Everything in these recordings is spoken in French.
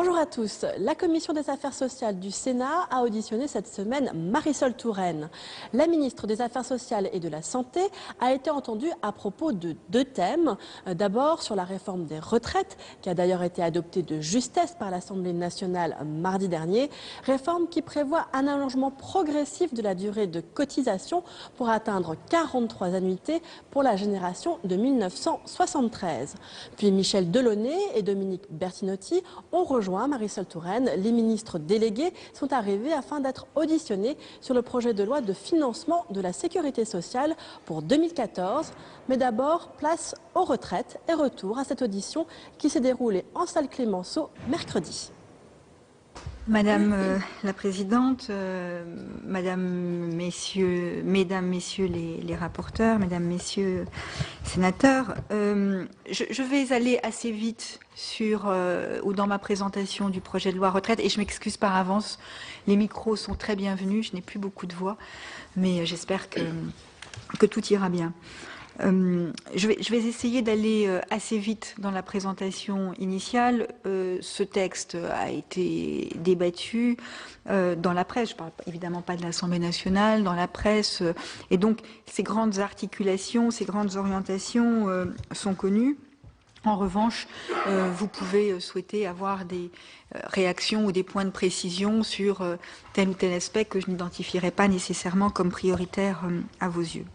Bonjour à tous. La Commission des Affaires sociales du Sénat a auditionné cette semaine Marisol Touraine. La ministre des Affaires sociales et de la Santé a été entendue à propos de deux thèmes. D'abord sur la réforme des retraites, qui a d'ailleurs été adoptée de justesse par l'Assemblée nationale mardi dernier. Réforme qui prévoit un allongement progressif de la durée de cotisation pour atteindre 43 annuités pour la génération de 1973. Puis Michel Delaunay et Dominique Bertinotti ont rejoint Marisol Touraine. Les ministres délégués sont arrivés afin d'être auditionnés sur le projet de loi de financement de la sécurité sociale pour 2014. Mais d'abord, place aux retraites et retour à cette audition qui s'est déroulée en salle Clémenceau mercredi. Madame la Présidente, Mesdames, Messieurs les rapporteurs, Mesdames, Messieurs sénateurs, je vais aller assez vite ou dans ma présentation du projet de loi retraite, et je m'excuse par avance, les micros sont très bienvenus, je n'ai plus beaucoup de voix, mais j'espère que tout ira bien. Je vais essayer d'aller assez vite dans la présentation initiale. Ce texte a été débattu dans la presse, je ne parle évidemment pas de l'Assemblée nationale, dans la presse, et donc ces grandes articulations, ces grandes orientations sont connues. En revanche, vous pouvez souhaiter avoir des réactions ou des points de précision sur tel ou tel aspect que je n'identifierai pas nécessairement comme prioritaire à vos yeux.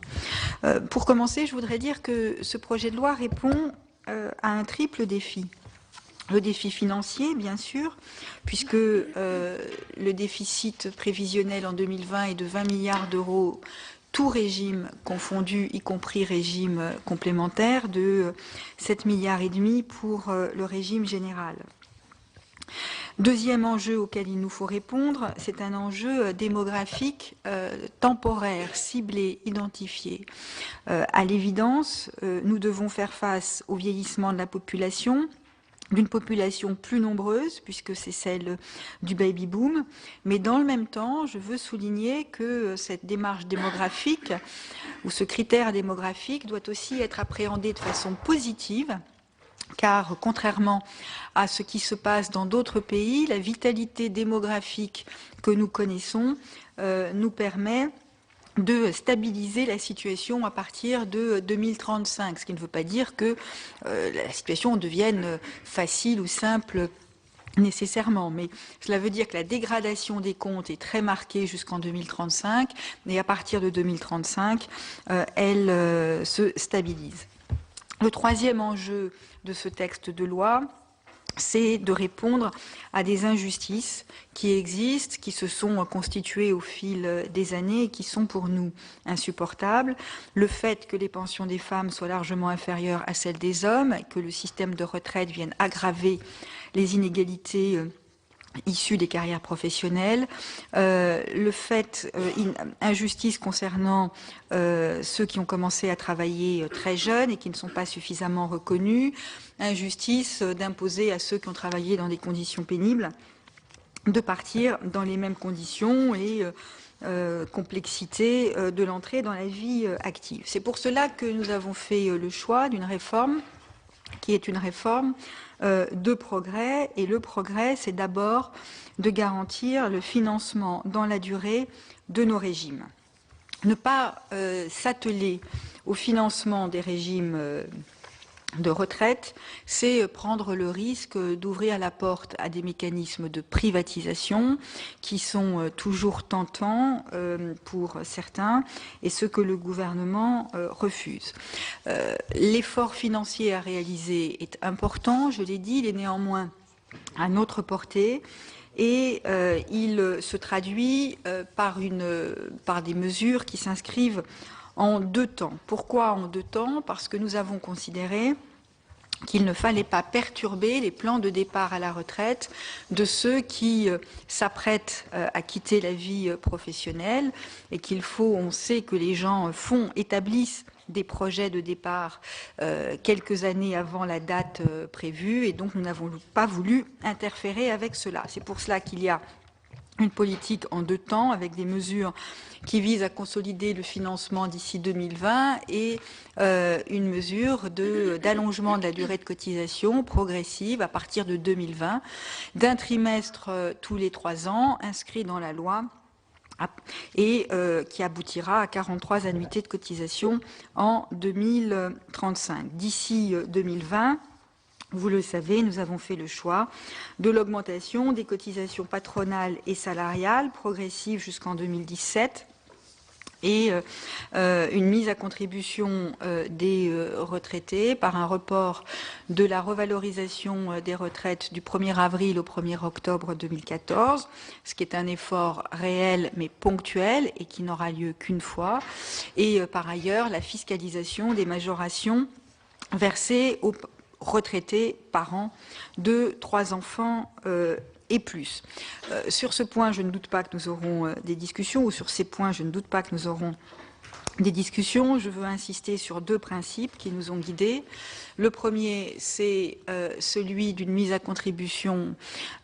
Pour commencer, je voudrais dire que ce projet de loi répond à un triple défi. Le défi financier, bien sûr, puisque le déficit prévisionnel en 2020 est de 20 milliards d'euros, tout régime confondu, y compris régime complémentaire, de 7 milliards et demi pour le régime général. Deuxième enjeu auquel il nous faut répondre, c'est un enjeu démographique temporaire, ciblé, identifié. À l'évidence, nous devons faire face au vieillissement de la population, d'une population plus nombreuse, puisque c'est celle du baby-boom. Mais dans le même temps, je veux souligner que cette démarche démographique, ou ce critère démographique, doit aussi être appréhendé de façon positive, car contrairement à ce qui se passe dans d'autres pays, la vitalité démographique que nous connaissons nous permet de stabiliser la situation à partir de 2035, ce qui ne veut pas dire que la situation devienne facile ou simple nécessairement, mais cela veut dire que la dégradation des comptes est très marquée jusqu'en 2035, et à partir de 2035, elle se stabilise. Le troisième enjeu de ce texte de loi, c'est de répondre à des injustices qui existent, qui se sont constituées au fil des années et qui sont pour nous insupportables. Le fait que les pensions des femmes soient largement inférieures à celles des hommes, que le système de retraite vienne aggraver les inégalités issus des carrières professionnelles, le fait, injustice concernant ceux qui ont commencé à travailler très jeunes et qui ne sont pas suffisamment reconnus, injustice d'imposer à ceux qui ont travaillé dans des conditions pénibles de partir dans les mêmes conditions et complexité de l'entrée dans la vie active. C'est pour cela que nous avons fait le choix d'une réforme qui est une réforme de progrès, et le progrès, c'est d'abord de garantir le financement dans la durée de nos régimes. Ne pas s'atteler au financement des régimes de retraite, c'est prendre le risque d'ouvrir la porte à des mécanismes de privatisation qui sont toujours tentants pour certains, et ce que le gouvernement refuse. L'effort financier à réaliser est important, je l'ai dit, il est néanmoins à notre portée, et il se traduit par des mesures qui s'inscrivent en deux temps. Pourquoi en deux temps? Parce que nous avons considéré qu'il ne fallait pas perturber les plans de départ à la retraite de ceux qui s'apprêtent à quitter la vie professionnelle, et qu'il faut, on sait que les gens établissent des projets de départ quelques années avant la date prévue, et donc nous n'avons pas voulu interférer avec cela. C'est pour cela qu'il y a une politique en 2 temps avec des mesures qui visent à consolider le financement d'ici 2020 et une mesure d'allongement de la durée de cotisation progressive à partir de 2020 d'un trimestre tous les 3 ans inscrit dans la loi et qui aboutira à 43 annuités de cotisation en 2035. D'ici 2020, vous le savez, nous avons fait le choix de l'augmentation des cotisations patronales et salariales progressives jusqu'en 2017 et une mise à contribution des retraités par un report de la revalorisation des retraites du 1er avril au 1er octobre 2014, ce qui est un effort réel mais ponctuel et qui n'aura lieu qu'une fois, et par ailleurs la fiscalisation des majorations versées aux retraités parents de 3 enfants et plus. Sur ce point, je ne doute pas que nous aurons des discussions, ou sur ces points, je ne doute pas que nous aurons des discussions. Je veux insister sur 2 principes qui nous ont guidés. Le premier, c'est celui d'une mise à contribution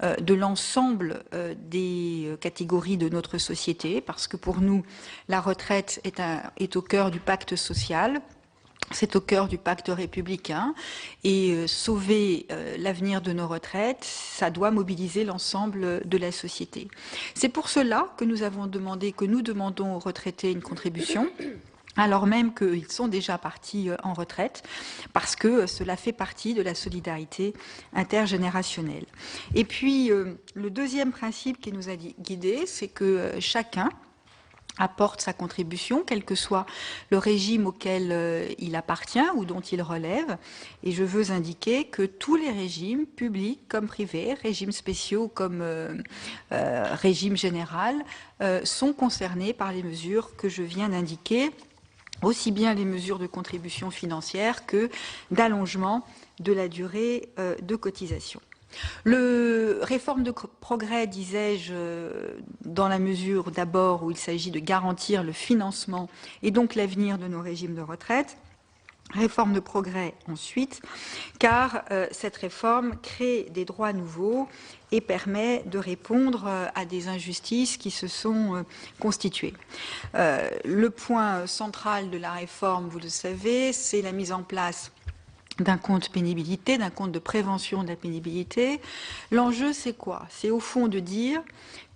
de l'ensemble des catégories de notre société, parce que pour nous, la retraite est au cœur du pacte social. C'est au cœur du pacte républicain et sauver l'avenir de nos retraites, ça doit mobiliser l'ensemble de la société. C'est pour cela que nous demandons aux retraités une contribution, alors même qu'ils sont déjà partis en retraite, parce que cela fait partie de la solidarité intergénérationnelle. Et puis, le deuxième principe qui nous a guidés, c'est que chacun apporte sa contribution, quel que soit le régime auquel il appartient ou dont il relève. Et je veux indiquer que tous les régimes, publics comme privés, régimes spéciaux comme régime général, sont concernés par les mesures que je viens d'indiquer, aussi bien les mesures de contribution financière que d'allongement de la durée de cotisation. Réforme de progrès, disais-je, dans la mesure d'abord où il s'agit de garantir le financement et donc l'avenir de nos régimes de retraite. Réforme de progrès ensuite, car cette réforme crée des droits nouveaux et permet de répondre à des injustices qui se sont constituées. Le point central de la réforme, vous le savez, c'est la mise en place d'un compte pénibilité, d'un compte de prévention de la pénibilité. L'enjeu, c'est quoi? C'est au fond de dire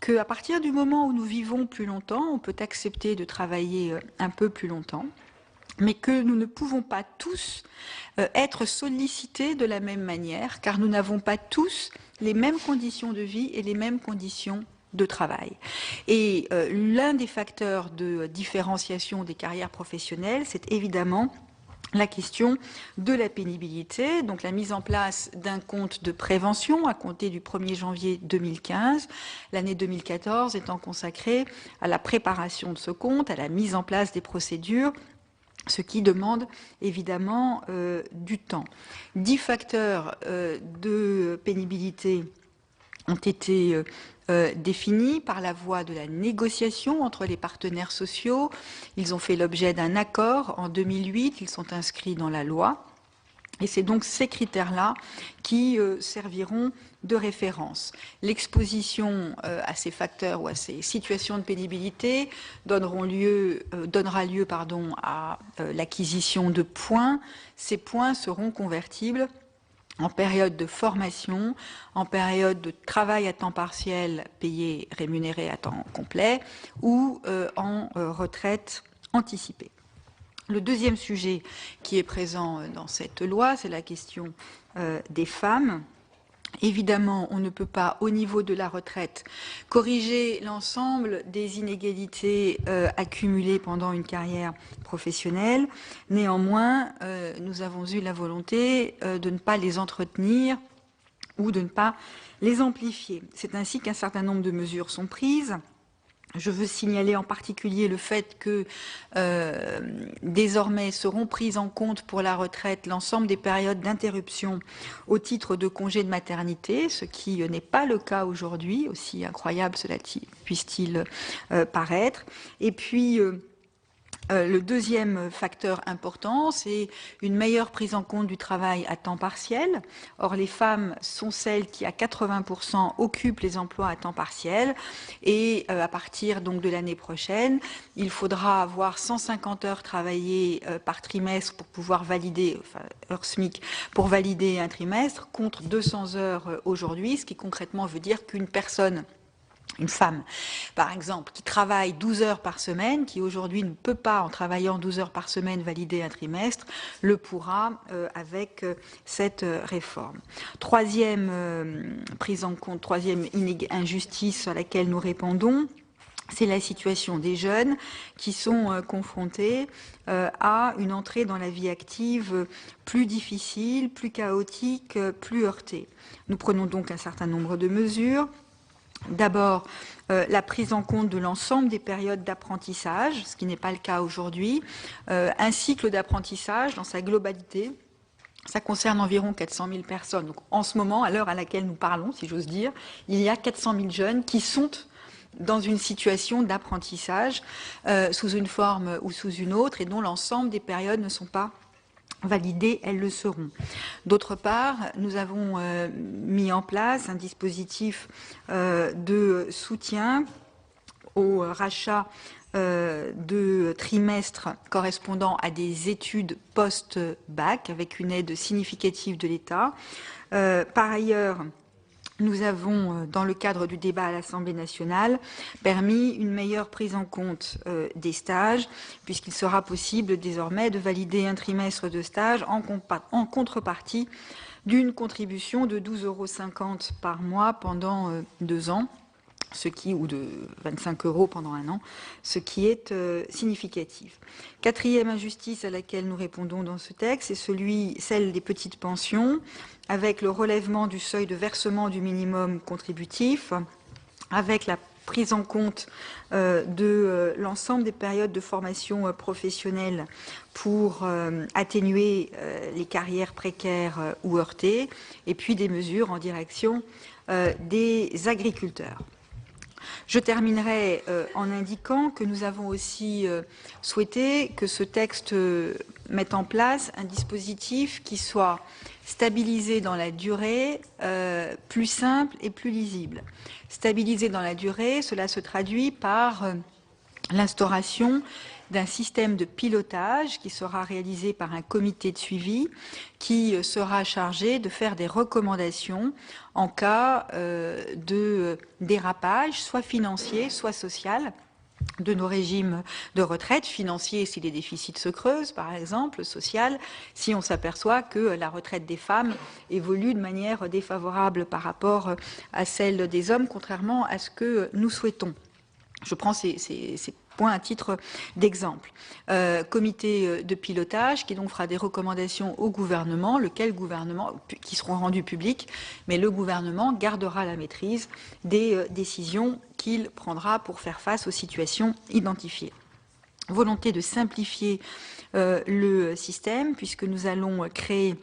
qu'à partir du moment où nous vivons plus longtemps, on peut accepter de travailler un peu plus longtemps, mais que nous ne pouvons pas tous être sollicités de la même manière, car nous n'avons pas tous les mêmes conditions de vie et les mêmes conditions de travail. Et l'un des facteurs de différenciation des carrières professionnelles, c'est évidemment la question de la pénibilité, donc la mise en place d'un compte de prévention à compter du 1er janvier 2015, l'année 2014 étant consacrée à la préparation de ce compte, à la mise en place des procédures, ce qui demande évidemment du temps. 10 facteurs de pénibilité ont été définis par la voie de la négociation entre les partenaires sociaux. Ils ont fait l'objet d'un accord en 2008, ils sont inscrits dans la loi. Et c'est donc ces critères-là qui serviront de référence. L'exposition à ces facteurs ou à ces situations de pénibilité donnera lieu à l'acquisition de points. Ces points seront convertibles en période de formation, en période de travail à temps partiel payé, rémunéré à temps complet, ou en retraite anticipée. Le deuxième sujet qui est présent dans cette loi, c'est la question des femmes. Évidemment, on ne peut pas, au niveau de la retraite, corriger l'ensemble des inégalités accumulées pendant une carrière professionnelle. Néanmoins, nous avons eu la volonté de ne pas les entretenir ou de ne pas les amplifier. C'est ainsi qu'un certain nombre de mesures sont prises. Je veux signaler en particulier le fait que désormais seront prises en compte pour la retraite l'ensemble des périodes d'interruption au titre de congé de maternité, ce qui n'est pas le cas aujourd'hui, aussi incroyable cela puisse-t-il paraître. Et puis, Le deuxième facteur important, c'est une meilleure prise en compte du travail à temps partiel. Or, les femmes sont celles qui, à 80%, occupent les emplois à temps partiel. Et à partir donc de l'année prochaine, il faudra avoir 150 heures travaillées par trimestre pour pouvoir valider, enfin, heures SMIC, pour valider un trimestre, contre 200 heures aujourd'hui, ce qui concrètement veut dire qu'une personne, une femme, par exemple, qui travaille 12 heures par semaine, qui aujourd'hui ne peut pas, en travaillant 12 heures par semaine, valider un trimestre, le pourra avec cette réforme. Troisième prise en compte, troisième injustice à laquelle nous répondons, c'est la situation des jeunes qui sont confrontés à une entrée dans la vie active plus difficile, plus chaotique, plus heurtée. Nous prenons donc un certain nombre de mesures. D'abord, la prise en compte de l'ensemble des périodes d'apprentissage, ce qui n'est pas le cas aujourd'hui. Un cycle d'apprentissage dans sa globalité, ça concerne environ 400 000 personnes. Donc, en ce moment, à l'heure à laquelle nous parlons, si j'ose dire, il y a 400 000 jeunes qui sont dans une situation d'apprentissage sous une forme ou sous une autre et dont l'ensemble des périodes ne sont pas validées, elles le seront. D'autre part, nous avons mis en place un dispositif de soutien au rachat de trimestres correspondant à des études post-bac avec une aide significative de l'État. Par ailleurs, nous avons, dans le cadre du débat à l'Assemblée nationale, permis une meilleure prise en compte des stages, puisqu'il sera possible désormais de valider un trimestre de stage en contrepartie d'une contribution de 12,50 € par mois pendant 2 ans, ou de 25 € pendant 1 an, ce qui est significatif. Quatrième injustice à laquelle nous répondons dans ce texte, c'est celle des petites pensions, avec le relèvement du seuil de versement du minimum contributif, avec la prise en compte de l'ensemble des périodes de formation professionnelle pour atténuer les carrières précaires ou heurtées, et puis des mesures en direction des agriculteurs. Je terminerai en indiquant que nous avons aussi souhaité que ce texte mette en place un dispositif qui soit stabilisé dans la durée, plus simple et plus lisible. Stabilisé dans la durée, cela se traduit par l'instauration d'un système de pilotage qui sera réalisé par un comité de suivi qui sera chargé de faire des recommandations en cas de dérapage, soit financier, soit social, de nos régimes de retraite, financier si les déficits se creusent par exemple, social si on s'aperçoit que la retraite des femmes évolue de manière défavorable par rapport à celle des hommes, contrairement à ce que nous souhaitons. Je prends ces points à titre d'exemple. Comité de pilotage qui donc fera des recommandations au gouvernement, qui seront rendues publiques, mais le gouvernement gardera la maîtrise des décisions qu'il prendra pour faire face aux situations identifiées. Volonté de simplifier le système, puisque nous allons créer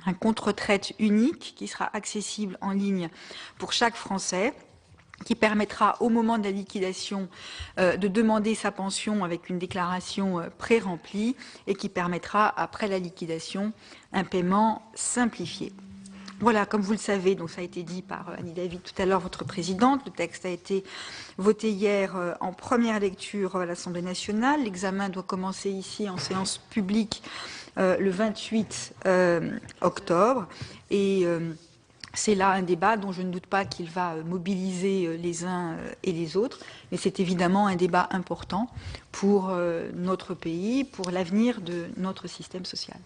un compte-retraite unique qui sera accessible en ligne pour chaque Français, qui permettra au moment de la liquidation de demander sa pension avec une déclaration pré-remplie et qui permettra après la liquidation un paiement simplifié. Voilà, comme vous le savez, donc ça a été dit par Annie David tout à l'heure, votre présidente, le texte a été voté hier en première lecture à l'Assemblée nationale. L'examen doit commencer ici en séance publique le 28 octobre et c'est là un débat dont je ne doute pas qu'il va mobiliser les uns et les autres, mais c'est évidemment un débat important pour notre pays, pour l'avenir de notre système social.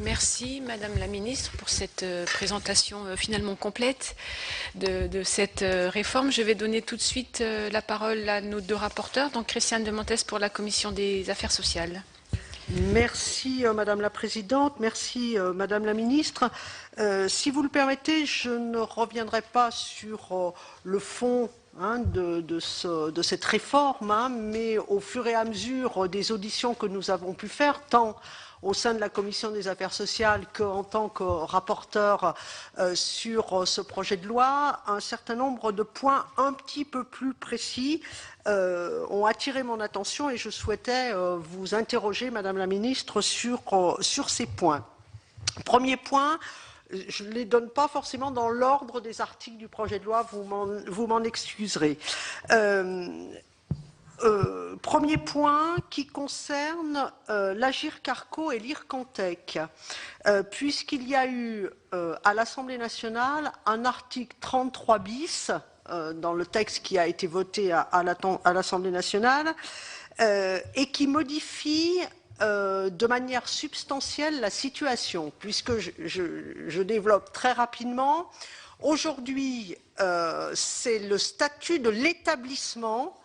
Merci Madame la Ministre pour cette présentation finalement complète de cette réforme. Je vais donner tout de suite la parole à nos deux rapporteurs, donc Christiane Demontes pour la Commission des Affaires sociales. Merci Madame la Présidente, merci Madame la Ministre. Si vous le permettez, je ne reviendrai pas sur le fond de cette réforme, mais au fur et à mesure des auditions que nous avons pu faire, tant au sein de la Commission des affaires sociales qu'en tant que rapporteur sur ce projet de loi, un certain nombre de points un petit peu plus précis ont attiré mon attention et je souhaitais vous interroger, Madame la Ministre, sur ces points. Premier point, je ne les donne pas forcément dans l'ordre des articles du projet de loi, vous m'en excuserez. Premier point qui concerne l'Agirc-Arrco et l'Ircantec, puisqu'il y a eu à l'Assemblée nationale un article 33 bis dans le texte qui a été voté à l'Assemblée nationale et qui modifie de manière substantielle la situation, puisque je développe très rapidement. Aujourd'hui, c'est le statut de l'établissement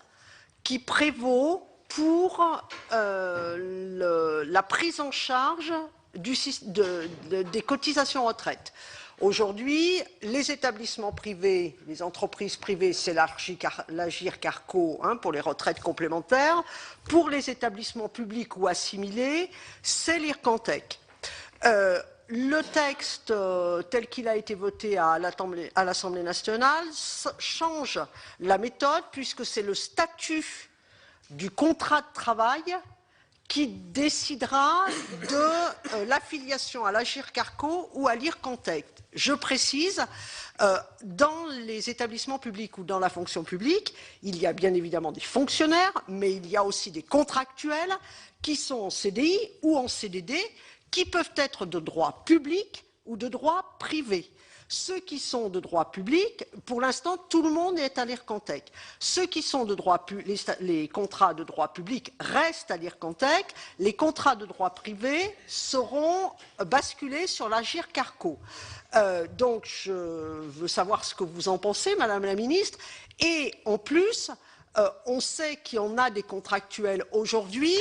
qui prévaut pour la prise en charge des cotisations retraite. Aujourd'hui, les établissements privés, les entreprises privées, c'est l'Agirc-Arrco pour les retraites complémentaires. Pour les établissements publics ou assimilés, c'est l'Ircantec. Le texte tel qu'il a été voté à l'Assemblée nationale change la méthode puisque c'est le statut du contrat de travail qui décidera de l'affiliation à l'Agirc-Arrco ou à l'Ircantec. Je précise, dans les établissements publics ou dans la fonction publique, il y a bien évidemment des fonctionnaires, mais il y a aussi des contractuels qui sont en CDI ou en CDD, qui peuvent être de droit public ou de droit privé. Ceux qui sont de droit public, pour l'instant, tout le monde est à l'Ircantec. Ceux qui sont de droit les contrats de droit public restent à l'Ircantec. Les contrats de droit privé seront basculés sur l'Agirc-Arrco. Donc, je veux savoir ce que vous en pensez, Madame la Ministre. Et en plus, on sait qu'il y en a des contractuels aujourd'hui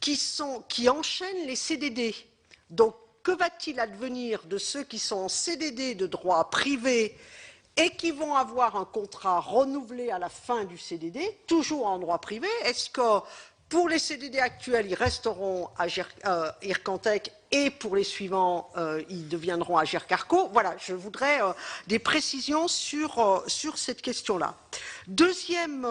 qui enchaînent les CDD. Donc, que va-t-il advenir de ceux qui sont en CDD de droit privé et qui vont avoir un contrat renouvelé à la fin du CDD, toujours en droit privé? Est-ce que pour les CDD actuels, ils resteront à Ircantec et pour les suivants, ils deviendront Agirc-Arrco? Voilà, je voudrais des précisions sur cette question-là. Deuxième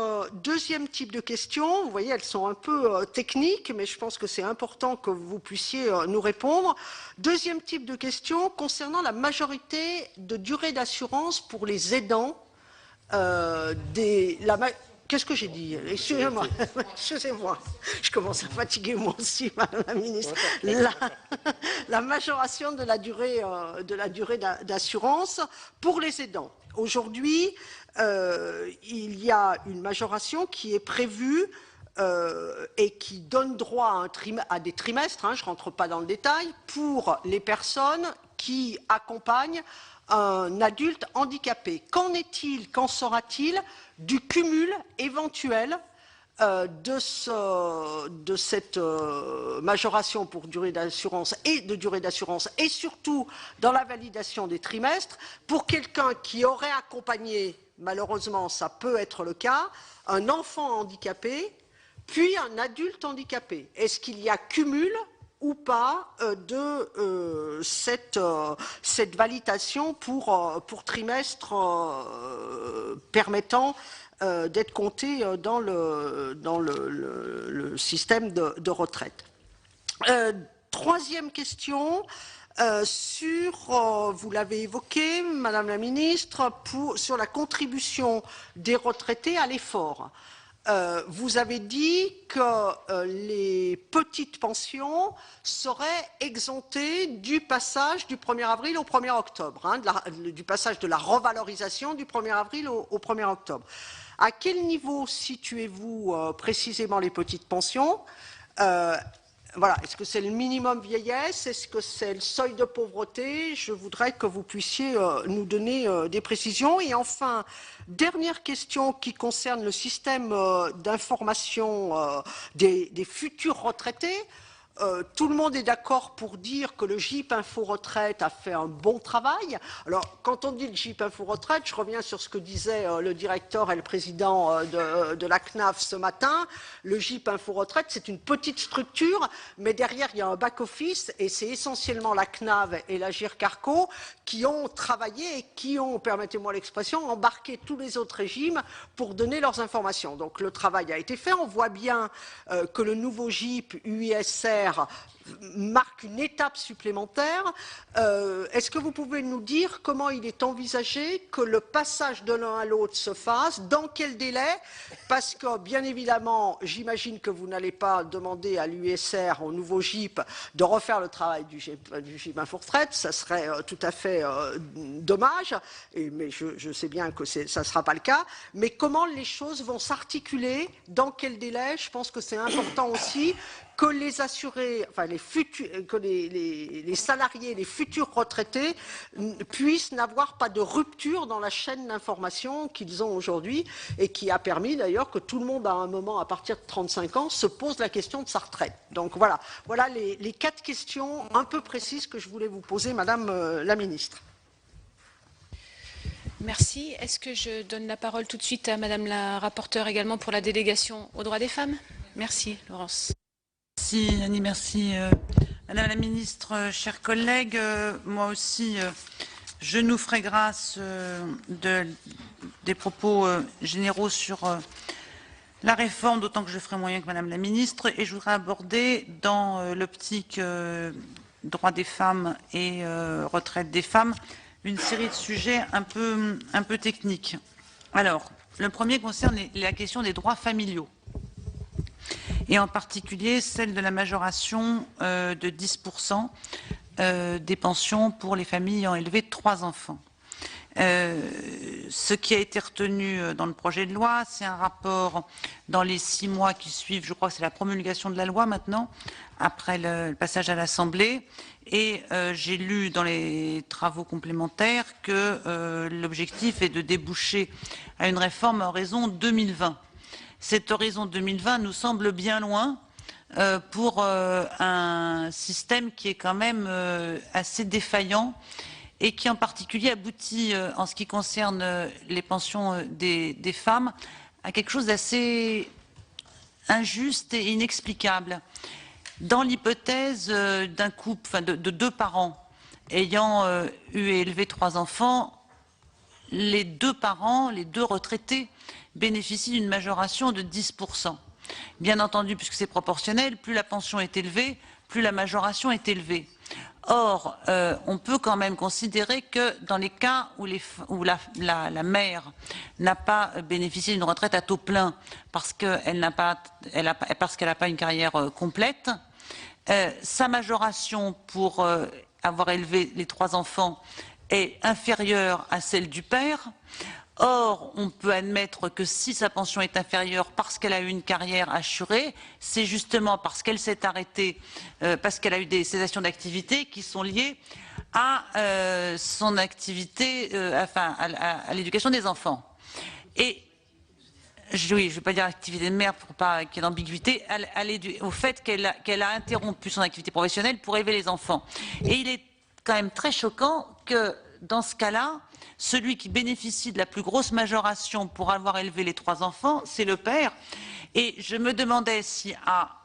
type de question, vous voyez, elles sont un peu techniques, mais je pense que c'est important que vous puissiez nous répondre. Deuxième type de question concernant la majorité de durée d'assurance pour les aidants Qu'est-ce que j'ai dit? Excusez-moi, excusez-moi, je commence à fatiguer moi aussi, Madame la Ministre. La majoration de la durée d'assurance pour les aidants. Aujourd'hui, il y a une majoration qui est prévue et qui donne droit à des trimestres, je ne rentre pas dans le détail, pour les personnes qui accompagnent un adulte handicapé. Qu'en sera-t-il du cumul éventuel de cette majoration pour durée d'assurance et surtout dans la validation des trimestres pour quelqu'un qui aurait accompagné, malheureusement ça peut être le cas, un enfant handicapé puis un adulte handicapé? Est-ce qu'il y a cumul ou pas de cette validation pour trimestre permettant d'être compté dans le système de retraite. Troisième question, vous l'avez évoqué, Madame la Ministre, sur la contribution des retraités à l'effort. Vous avez dit que les petites pensions seraient exemptées du passage du 1er avril au 1er octobre, du passage de la revalorisation du 1er avril au 1er octobre. À quel niveau situez-vous précisément les petites pensions? Voilà. Est-ce que c'est le minimum vieillesse? Est-ce que c'est le seuil de pauvreté? Je voudrais que vous puissiez nous donner des précisions. Et enfin, dernière question qui concerne le système d'information des futurs retraités. tout le monde est d'accord pour dire que le GIP Info Retraite a fait un bon travail. Alors, quand on dit le GIP Info Retraite, je reviens sur ce que disait le directeur et le président de la CNAF ce matin. Le GIP Info Retraite, c'est une petite structure, mais derrière, il y a un back-office, et c'est essentiellement la CNAV et la GIRC-ARCO qui ont travaillé et qui ont, permettez-moi l'expression, embarqué tous les autres régimes pour donner leurs informations. Donc, le travail a été fait. On voit bien que le nouveau GIP UISR marque une étape supplémentaire. Est-ce que vous pouvez nous dire comment il est envisagé que le passage de l'un à l'autre se fasse, dans quel délai? Parce que, bien évidemment, j'imagine que vous n'allez pas demander à l'UISR, au nouveau GIP, de refaire le travail du GIP Info Retraite, ça serait tout à fait dommage, mais je sais bien que ça ne sera pas le cas. Mais comment les choses vont s'articuler, dans quel délai? Je pense que c'est important aussi que les assurés, enfin que les salariés, les futurs retraités puissent n'avoir pas de rupture dans la chaîne d'information qu'ils ont aujourd'hui et qui a permis d'ailleurs que tout le monde à un moment, à partir de 35 ans, se pose la question de sa retraite. Donc voilà les 4 questions un peu précises que je voulais vous poser, Madame la Ministre. Merci. Est-ce que je donne la parole tout de suite à Madame la rapporteure également pour la délégation aux droits des femmes? Merci, Laurence. Merci Annie, merci Madame la Ministre, chers collègues. Moi aussi, je nous ferai grâce des propos généraux sur la réforme, d'autant que je ferai moyen que Madame la Ministre, et je voudrais aborder dans l'optique droits des femmes et retraite des femmes une série de sujets un peu techniques. Alors, le premier concerne la question des droits familiaux, et en particulier celle de la majoration de 10% des pensions pour les familles ayant élevé 3 enfants. Ce qui a été retenu dans le projet de loi, c'est un rapport dans les 6 mois qui suivent, je crois que c'est la promulgation de la loi maintenant, après le passage à l'Assemblée, et j'ai lu dans les travaux complémentaires que l'objectif est de déboucher à une réforme à horizon 2020. Cet horizon 2020 nous semble bien loin pour un système qui est quand même assez défaillant et qui en particulier aboutit, en ce qui concerne les pensions des femmes, à quelque chose d'assez injuste et inexplicable. Dans l'hypothèse d'un couple, enfin de 2 parents ayant eu et élevé 3 enfants, les 2 parents, les 2 retraités, bénéficient d'une majoration de 10%. Bien entendu, puisque c'est proportionnel, plus la pension est élevée, plus la majoration est élevée. Or, on peut quand même considérer que dans les cas où la mère n'a pas bénéficié d'une retraite à taux plein parce qu'elle n'a pas une carrière complète, sa majoration pour avoir élevé les 3 enfants est inférieure à celle du père. Or, on peut admettre que si sa pension est inférieure parce qu'elle a eu une carrière assurée, c'est justement parce qu'elle s'est arrêtée, parce qu'elle a eu des cessations d'activité qui sont liées à son activité, à l'éducation des enfants. Et oui, je ne vais pas dire activité de mère pour pas qu'il y ait d'ambiguïté, au fait qu'elle a interrompu son activité professionnelle pour élever les enfants. Et il est quand même très choquant que dans ce cas-là, celui qui bénéficie de la plus grosse majoration pour avoir élevé les 3 enfants, c'est le père. Et je me demandais si à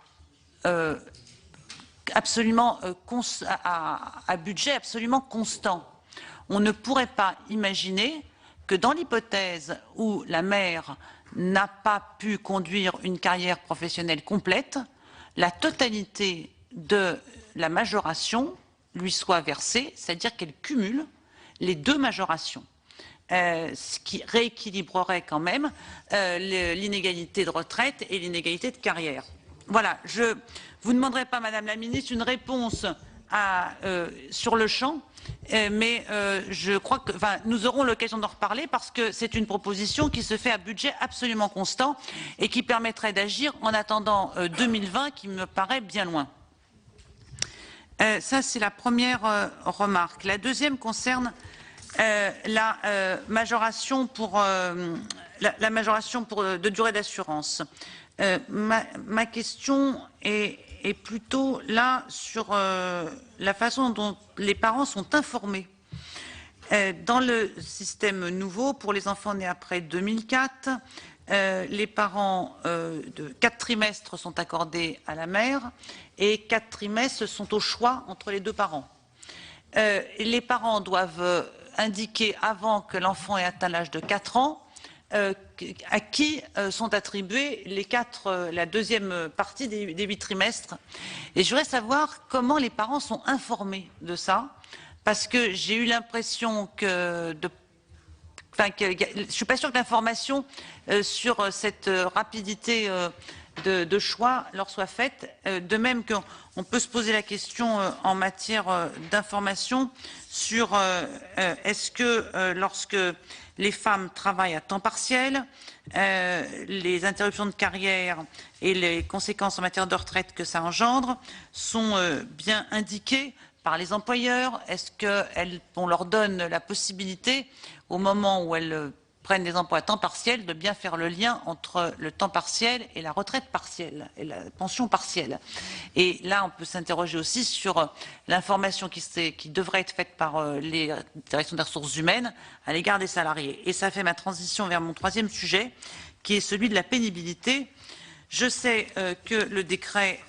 budget absolument constant, on ne pourrait pas imaginer que dans l'hypothèse où la mère n'a pas pu conduire une carrière professionnelle complète, la totalité de la majoration lui soit versée, c'est-à-dire qu'elle cumule les 2 majorations, ce qui rééquilibrerait quand même l'inégalité de retraite et l'inégalité de carrière. Voilà, je vous demanderai pas, Madame la Ministre, une réponse sur le champ, mais je crois que nous aurons l'occasion d'en reparler parce que c'est une proposition qui se fait à budget absolument constant et qui permettrait d'agir en attendant 2020 qui me paraît bien loin. Ça, c'est la première remarque. La deuxième concerne la majoration de durée d'assurance. Ma question est est plutôt là sur la façon dont les parents sont informés. Dans le système nouveau, pour les enfants nés après 2004, les parents de 4 trimestres sont accordés à la mère et 4 trimestres sont au choix entre les 2 parents. Les parents doivent indiquer avant que l'enfant ait atteint l'âge de 4 ans à qui sont attribués la deuxième partie des 8 trimestres. Et je voudrais savoir comment les parents sont informés de ça, parce que j'ai eu l'impression que je ne suis pas sûre que l'information sur cette rapidité de choix leur soit faite. De même qu'on peut se poser la question en matière d'information sur est-ce que lorsque les femmes travaillent à temps partiel, les interruptions de carrière et les conséquences en matière de retraite que ça engendre sont bien indiquées par les employeurs. Est-ce qu'on leur donne la possibilité, au moment où elles prennent des emplois à temps partiel, de bien faire le lien entre le temps partiel et la retraite partielle, et la pension partielle. Et là, on peut s'interroger aussi sur l'information qui devrait être faite par les directions des ressources humaines à l'égard des salariés. Et ça fait ma transition vers mon 3e sujet, qui est celui de la pénibilité. Je sais que le décret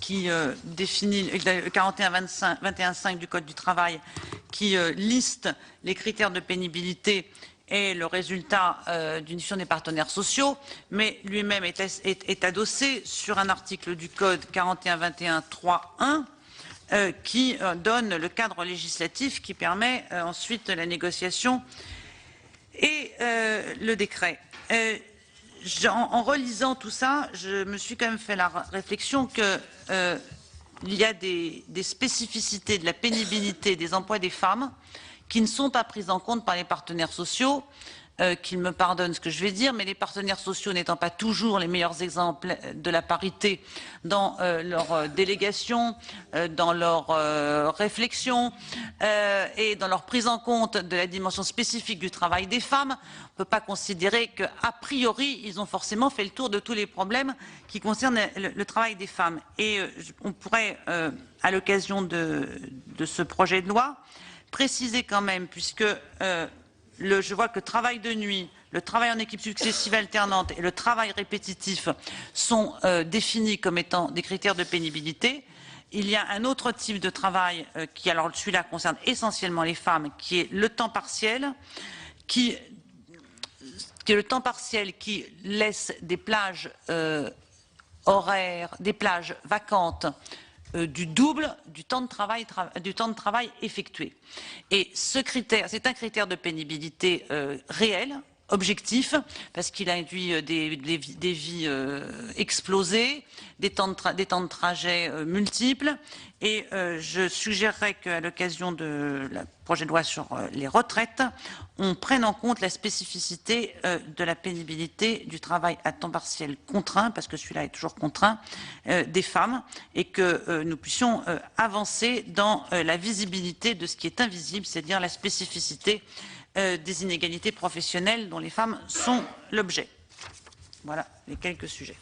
qui définit le 41.21.5 du Code du travail, qui liste les critères de pénibilité est le résultat d'une discussion des partenaires sociaux, mais lui-même est adossé sur un article du Code 41.21.3.1 qui donne le cadre législatif qui permet ensuite la négociation et le décret. En relisant tout ça, je me suis quand même fait la réflexion que il y a des spécificités de la pénibilité des emplois des femmes qui ne sont pas prises en compte par les partenaires sociaux, qu'ils me pardonnent ce que je vais dire, mais les partenaires sociaux n'étant pas toujours les meilleurs exemples de la parité dans leur délégation, dans leur réflexion et dans leur prise en compte de la dimension spécifique du travail des femmes, on ne peut pas considérer qu'a priori, ils ont forcément fait le tour de tous les problèmes qui concernent le travail des femmes. Et on pourrait, à l'occasion de ce projet de loi, préciser quand même, puisque je vois que le travail de nuit, le travail en équipe successive alternante et le travail répétitif sont définis comme étant des critères de pénibilité. Il y a un autre type de travail qui, alors celui-là concerne essentiellement les femmes, qui est le temps partiel, qui laisse des plages horaires, des plages vacantes du double du temps de travail effectué. Et ce critère, c'est un critère de pénibilité réel, objectif, parce qu'il induit des vies explosées, des temps de trajet multiples. Et je suggérerais qu'à l'occasion de la projet de loi sur les retraites, on prenne en compte la spécificité de la pénibilité du travail à temps partiel contraint, parce que celui-là est toujours contraint, des femmes, et que nous puissions avancer dans la visibilité de ce qui est invisible, c'est-à-dire la spécificité des inégalités professionnelles dont les femmes sont l'objet. Voilà les quelques sujets.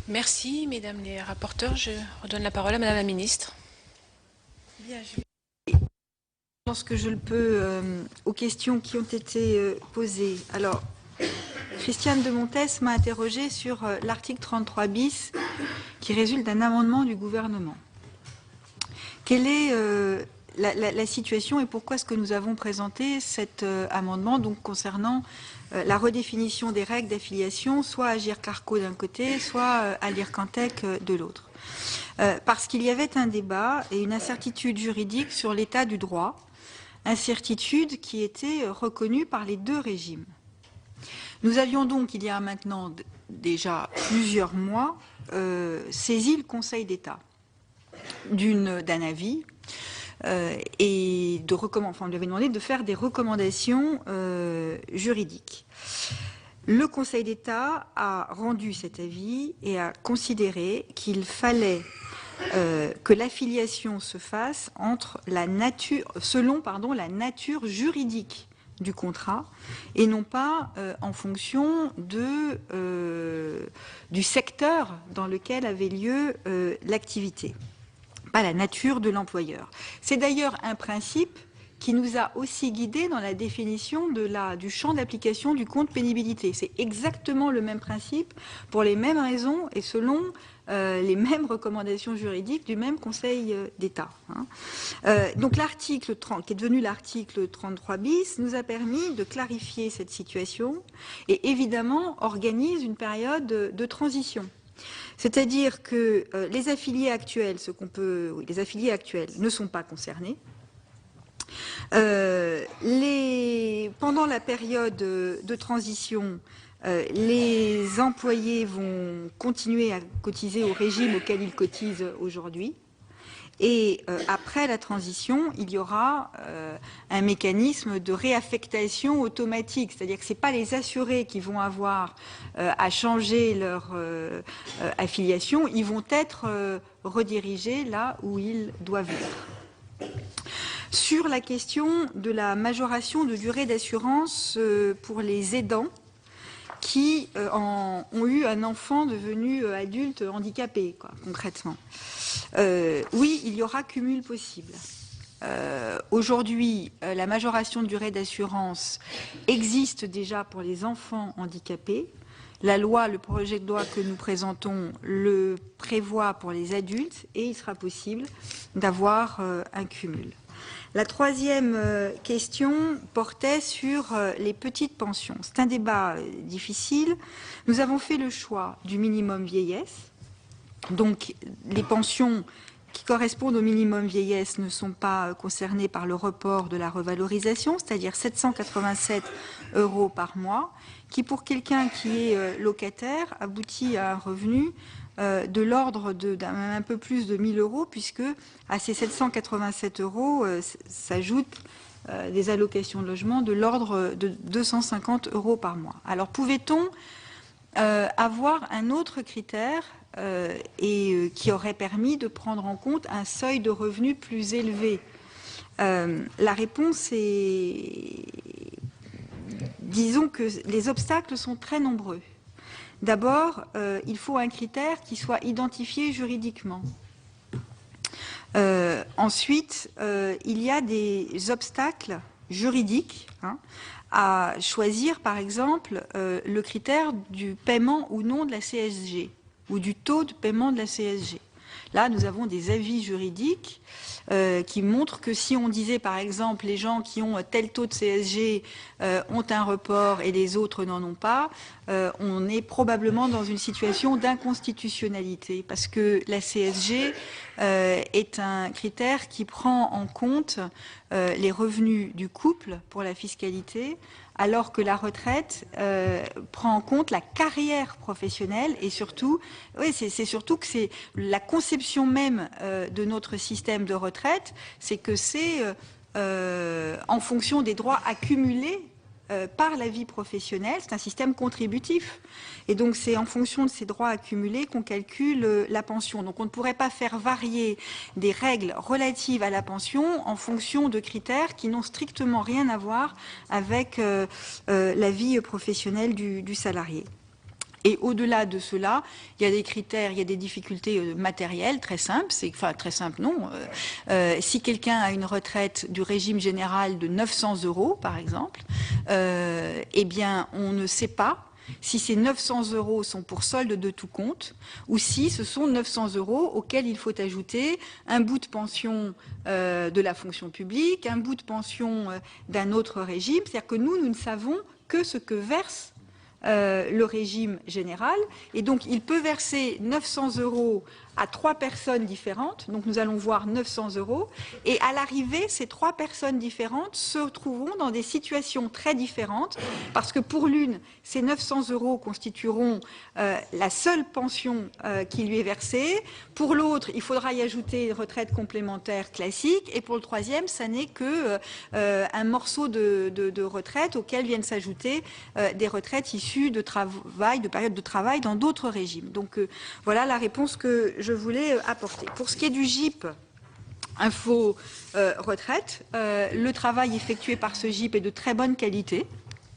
Merci, mesdames les rapporteurs. Je redonne la parole à madame la ministre. Bien, je pense que je le peux aux questions qui ont été posées. Alors, Christiane de Montes m'a interrogée sur l'article 33 bis qui résulte d'un amendement du gouvernement. Quelle est la situation et pourquoi est-ce que nous avons présenté cet amendement donc concernant la redéfinition des règles d'affiliation, soit à Agirc-Arrco d'un côté, soit à l'IRCANTEC de l'autre. Parce qu'il y avait un débat et une incertitude juridique sur l'état du droit, incertitude qui était reconnue par les deux régimes. Nous avions donc, il y a maintenant déjà plusieurs mois, saisi le Conseil d'État d'un avis et on lui avait demandé de faire des recommandations juridiques. Le Conseil d'État a rendu cet avis et a considéré qu'il fallait que l'affiliation se fasse selon la nature juridique du contrat et non pas en fonction du secteur dans lequel avait lieu l'activité, pas la nature de l'employeur. C'est d'ailleurs un principe qui nous a aussi guidés dans la définition du champ d'application du compte pénibilité. C'est exactement le même principe, pour les mêmes raisons et selon les mêmes recommandations juridiques du même Conseil d'État. Donc l'article 30, qui est devenu l'article 33 bis, nous a permis de clarifier cette situation et évidemment organise une période de transition. C'est-à-dire que les affiliés actuels, les affiliés actuels ne sont pas concernés. Pendant la période de transition, les employés vont continuer à cotiser au régime auquel ils cotisent aujourd'hui. Et après la transition, il y aura un mécanisme de réaffectation automatique, c'est-à-dire que ce n'est pas les assurés qui vont avoir à changer leur affiliation, ils vont être redirigés là où ils doivent être. Sur la question de la majoration de durée d'assurance pour les aidants qui ont eu un enfant devenu adulte handicapé, concrètement. Oui, il y aura cumul possible. Aujourd'hui, la majoration de durée d'assurance existe déjà pour les enfants handicapés. Le projet de loi que nous présentons le prévoit pour les adultes et il sera possible d'avoir un cumul. La troisième question portait sur les petites pensions. C'est un débat difficile. Nous avons fait le choix du minimum vieillesse. Donc, les pensions qui correspondent au minimum vieillesse ne sont pas concernées par le report de la revalorisation, c'est-à-dire 787 € par mois, qui pour quelqu'un qui est locataire aboutit à un revenu de l'ordre d'un peu plus de 1 000 €, puisque à ces 787 € s'ajoutent des allocations de logement de l'ordre de 250 € par mois. Alors pouvait-on avoir un autre critère qui aurait permis de prendre en compte un seuil de revenu plus élevé? La réponse est... Disons que les obstacles sont très nombreux. D'abord, il faut un critère qui soit identifié juridiquement. Ensuite, il y a des obstacles juridiques à choisir, par exemple, le critère du paiement ou non de la CSG ou du taux de paiement de la CSG. Là, nous avons des avis juridiques qui montrent que si on disait, par exemple, les gens qui ont tel taux de CSG ont un report et les autres n'en ont pas, on est probablement dans une situation d'inconstitutionnalité, parce que la CSG est un critère qui prend en compte les revenus du couple pour la fiscalité, alors que la retraite prend en compte la carrière professionnelle et surtout, oui, c'est surtout que c'est la conception même de notre système de retraite, c'est que c'est en fonction des droits accumulés par la vie professionnelle, c'est un système contributif. Et donc, c'est en fonction de ces droits accumulés qu'on calcule la pension. Donc, on ne pourrait pas faire varier des règles relatives à la pension en fonction de critères qui n'ont strictement rien à voir avec la vie professionnelle du salarié. Et au-delà de cela, il y a des critères, il y a des difficultés matérielles très simples. Enfin, très simples, non. Si quelqu'un a une retraite du régime général de 900 € par exemple, eh bien, on ne sait pas si ces 900 € sont pour solde de tout compte ou si ce sont 900 € auxquels il faut ajouter un bout de pension de la fonction publique, un bout de pension d'un autre régime. C'est-à-dire que nous ne savons que ce que verse le régime général, et donc il peut verser 900 € à 3 personnes différentes, donc nous allons voir 900 €, et à l'arrivée, ces 3 personnes différentes se trouveront dans des situations très différentes, parce que pour l'une, ces 900 € constitueront la seule pension qui lui est versée, pour l'autre, il faudra y ajouter une retraite complémentaire classique, et pour le troisième, ça n'est que un morceau de retraite auquel viennent s'ajouter des retraites issues de travail, de périodes de travail dans d'autres régimes. Donc voilà la réponse que je voulais apporter. Pour ce qui est du GIP, Info Retraite. Le travail effectué par ce GIP est de très bonne qualité,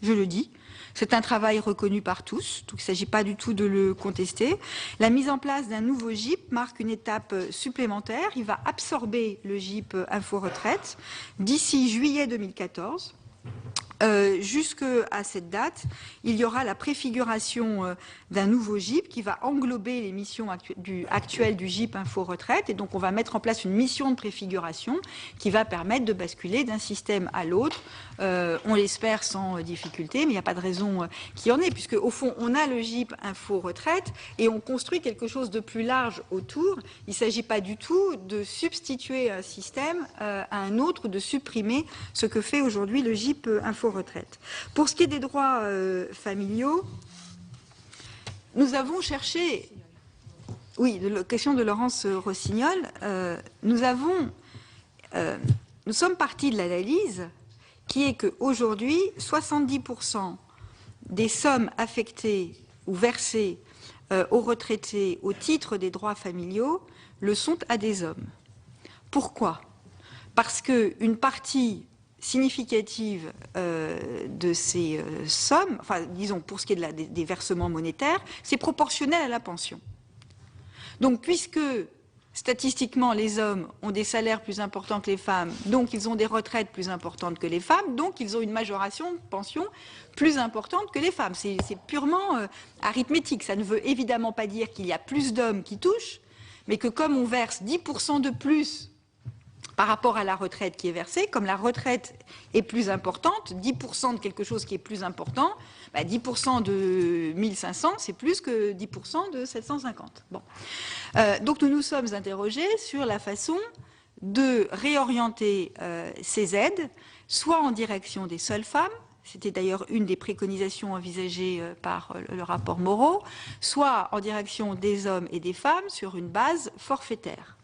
je le dis. C'est un travail reconnu par tous, donc il ne s'agit pas du tout de le contester. La mise en place d'un nouveau GIP marque une étape supplémentaire. Il va absorber le GIP Info Retraite d'ici juillet 2014. Jusqu'à cette date, il y aura la préfiguration d'un nouveau GIP qui va englober les missions actuelles du GIP Info Retraite. Et donc, on va mettre en place une mission de préfiguration qui va permettre de basculer d'un système à l'autre. On l'espère sans difficulté, mais il n'y a pas de raison qu'il y en ait, puisque au fond, on a le GIP Info Retraite et on construit quelque chose de plus large autour. Il ne s'agit pas du tout de substituer un système à un autre, de supprimer ce que fait aujourd'hui le GIP Info Retraite. Pour ce qui est des droits familiaux, nous avons cherché, oui, la question de Laurence Rossignol, nous sommes partis de l'analyse qui est qu'aujourd'hui, 70% des sommes affectées ou versées aux retraités au titre des droits familiaux le sont à des hommes. Pourquoi? Parce qu'une partie significative de ces sommes, enfin disons pour ce qui est des versements monétaires, c'est proportionnel à la pension. Donc puisque statistiquement les hommes ont des salaires plus importants que les femmes, donc ils ont des retraites plus importantes que les femmes, donc ils ont une majoration de pension plus importante que les femmes. C'est purement arithmétique. Ça ne veut évidemment pas dire qu'il y a plus d'hommes qui touchent, mais que comme on verse 10% de plus par rapport à la retraite qui est versée, comme la retraite est plus importante, 10% de quelque chose qui est plus important, 10% de 1500, c'est plus que 10% de 750. Bon. Donc nous nous sommes interrogés sur la façon de réorienter ces aides, soit en direction des seules femmes, c'était d'ailleurs une des préconisations envisagées par le rapport Moreau, soit en direction des hommes et des femmes sur une base forfaitaire.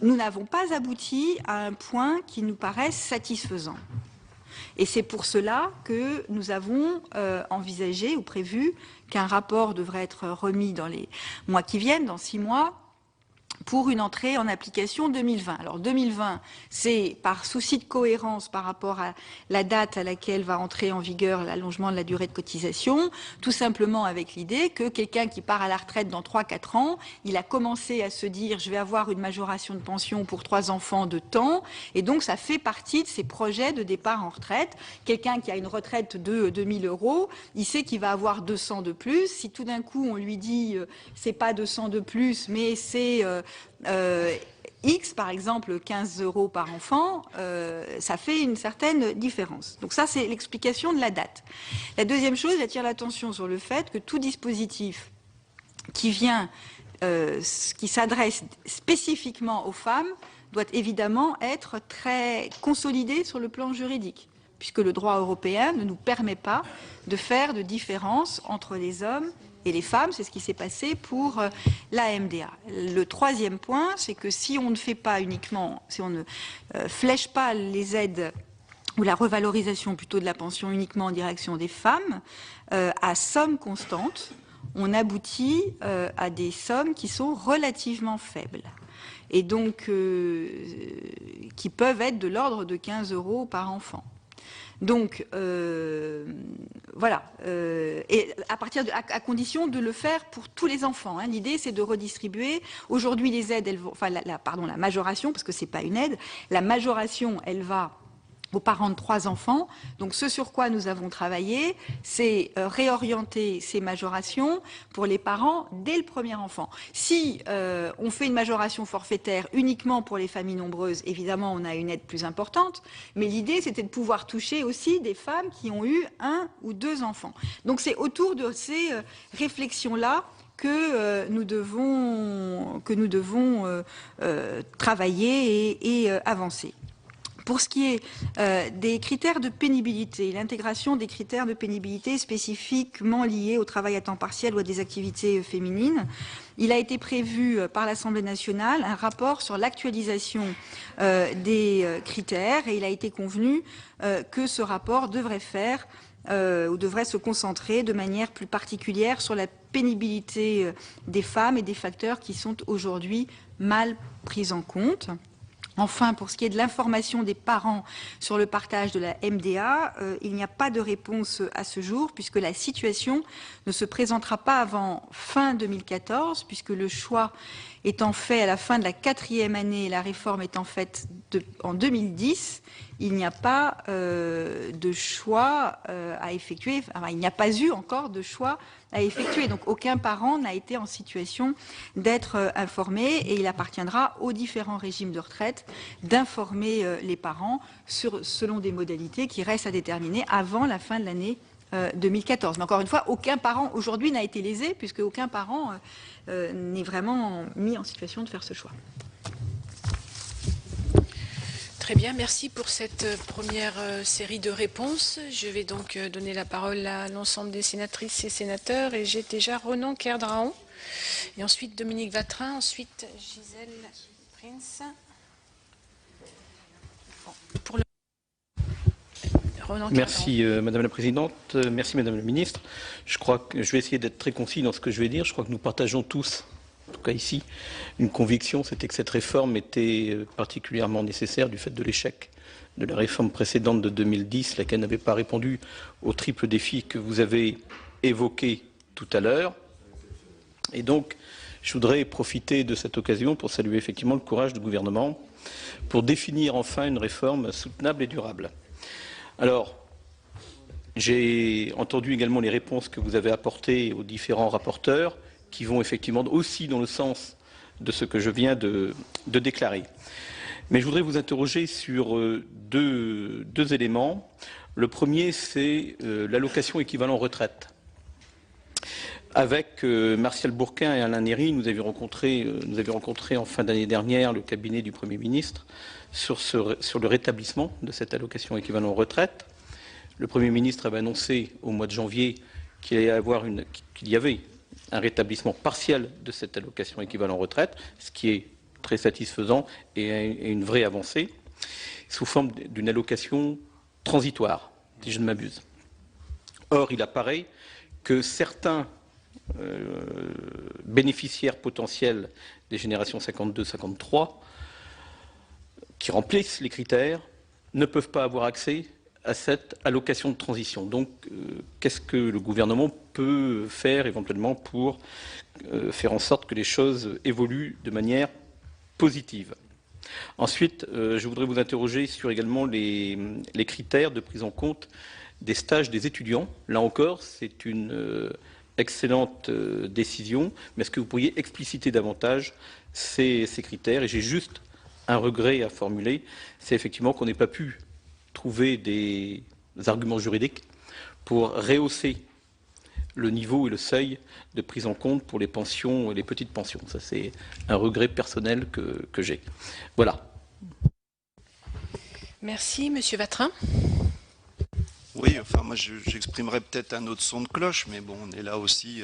Nous n'avons pas abouti à un point qui nous paraisse satisfaisant. Et c'est pour cela que nous avons envisagé ou prévu qu'un rapport devrait être remis dans les mois qui viennent, dans 6 mois, pour une entrée en application 2020. Alors 2020, c'est par souci de cohérence par rapport à la date à laquelle va entrer en vigueur l'allongement de la durée de cotisation, tout simplement avec l'idée que quelqu'un qui part à la retraite dans 3-4 ans, il a commencé à se dire je vais avoir une majoration de pension pour 3 enfants de temps, et donc ça fait partie de ses projets de départ en retraite. Quelqu'un qui a une retraite de 2000 €, il sait qu'il va avoir 200 de plus. Si tout d'un coup on lui dit c'est pas 200 de plus, mais c'est X, par exemple 15 € par enfant, ça fait une certaine différence. Donc ça, c'est l'explication de la date. La deuxième chose, j'attire l'attention sur le fait que tout dispositif qui s'adresse spécifiquement aux femmes doit évidemment être très consolidé sur le plan juridique, puisque le droit européen ne nous permet pas de faire de différence entre les hommes et les femmes. C'est ce qui s'est passé pour la MDA. Le troisième point, c'est que si on ne fait pas uniquement, si on ne flèche pas les aides ou la revalorisation plutôt de la pension uniquement en direction des femmes, à somme constante, on aboutit à des sommes qui sont relativement faibles et donc qui peuvent être de l'ordre de 15 € par enfant. Donc, voilà, et à condition de le faire pour tous les enfants. Hein. L'idée, c'est de redistribuer. Aujourd'hui, les aides, elles vont, enfin, la majoration, parce que c'est pas une aide, la majoration, elle va aux parents de 3 enfants. Donc ce sur quoi nous avons travaillé, c'est réorienter ces majorations pour les parents dès le premier enfant. Si on fait une majoration forfaitaire uniquement pour les familles nombreuses, évidemment on a une aide plus importante, mais l'idée c'était de pouvoir toucher aussi des femmes qui ont eu 1 ou 2 enfants. Donc c'est autour de ces réflexions-là que nous devons travailler et avancer. Pour ce qui est des critères de pénibilité, l'intégration des critères de pénibilité spécifiquement liés au travail à temps partiel ou à des activités féminines, il a été prévu par l'Assemblée nationale un rapport sur l'actualisation des critères et il a été convenu que ce rapport devrait faire ou devrait se concentrer de manière plus particulière sur la pénibilité des femmes et des facteurs qui sont aujourd'hui mal pris en compte. Enfin, pour ce qui est de l'information des parents sur le partage de la MDA, il n'y a pas de réponse à ce jour, puisque la situation ne se présentera pas avant fin 2014, puisque le choix étant fait à la fin de la 4e année et la réforme étant faite en 2010, il n'y a pas de choix à effectuer. Enfin, il n'y a pas eu encore de choix à effectuer. Donc aucun parent n'a été en situation d'être informé et il appartiendra aux différents régimes de retraite d'informer les parents selon des modalités qui restent à déterminer avant la fin de l'année 2014. Mais encore une fois, aucun parent aujourd'hui n'a été lésé puisque aucun parent n'est vraiment mis en situation de faire ce choix. Très bien, merci pour cette première série de réponses. Je vais donc donner la parole à l'ensemble des sénatrices et sénateurs. Et j'ai déjà Ronan Kerdraon, et ensuite Dominique Vatrin, ensuite Gisèle Prince. Pour le... Ronan merci Madame la Présidente, merci Madame la Ministre. Je crois que je vais essayer d'être très concis dans ce que je vais dire. Je crois que nous partageons tous, en tout cas ici, une conviction, c'était que cette réforme était particulièrement nécessaire du fait de l'échec de la réforme précédente de 2010, laquelle n'avait pas répondu au triple défi que vous avez évoqué tout à l'heure. Et donc, je voudrais profiter de cette occasion pour saluer effectivement le courage du gouvernement pour définir enfin une réforme soutenable et durable. Alors, j'ai entendu également les réponses que vous avez apportées aux différents rapporteurs, qui vont effectivement aussi dans le sens de ce que je viens de déclarer. Mais je voudrais vous interroger sur deux éléments. Le premier, c'est l'allocation équivalent retraite. Avec Martial Bourquin et Alain Néry, nous avions rencontré en fin d'année dernière le cabinet du Premier ministre sur le rétablissement de cette allocation équivalent retraite. Le Premier ministre avait annoncé au mois de janvier qu'il y avait un rétablissement partiel de cette allocation équivalent retraite, ce qui est très satisfaisant et une vraie avancée, sous forme d'une allocation transitoire, si je ne m'abuse. Or, il apparaît que certains bénéficiaires potentiels des générations 52-53 qui remplissent les critères ne peuvent pas avoir accès à cette allocation de transition. Donc, qu'est-ce que le gouvernement peut faire éventuellement pour faire en sorte que les choses évoluent de manière positive? Ensuite, je voudrais vous interroger sur également les critères de prise en compte des stages des étudiants. Là encore, c'est une excellente décision, mais est-ce que vous pourriez expliciter davantage ces critères? Et j'ai juste un regret à formuler, c'est effectivement qu'on n'ait pas pu trouver des arguments juridiques pour rehausser le niveau et le seuil de prise en compte pour les pensions et les petites pensions. Ça, c'est un regret personnel que j'ai. Voilà. Merci, Monsieur Vatrin. Oui, enfin moi j'exprimerai peut-être un autre son de cloche, mais bon, on est là aussi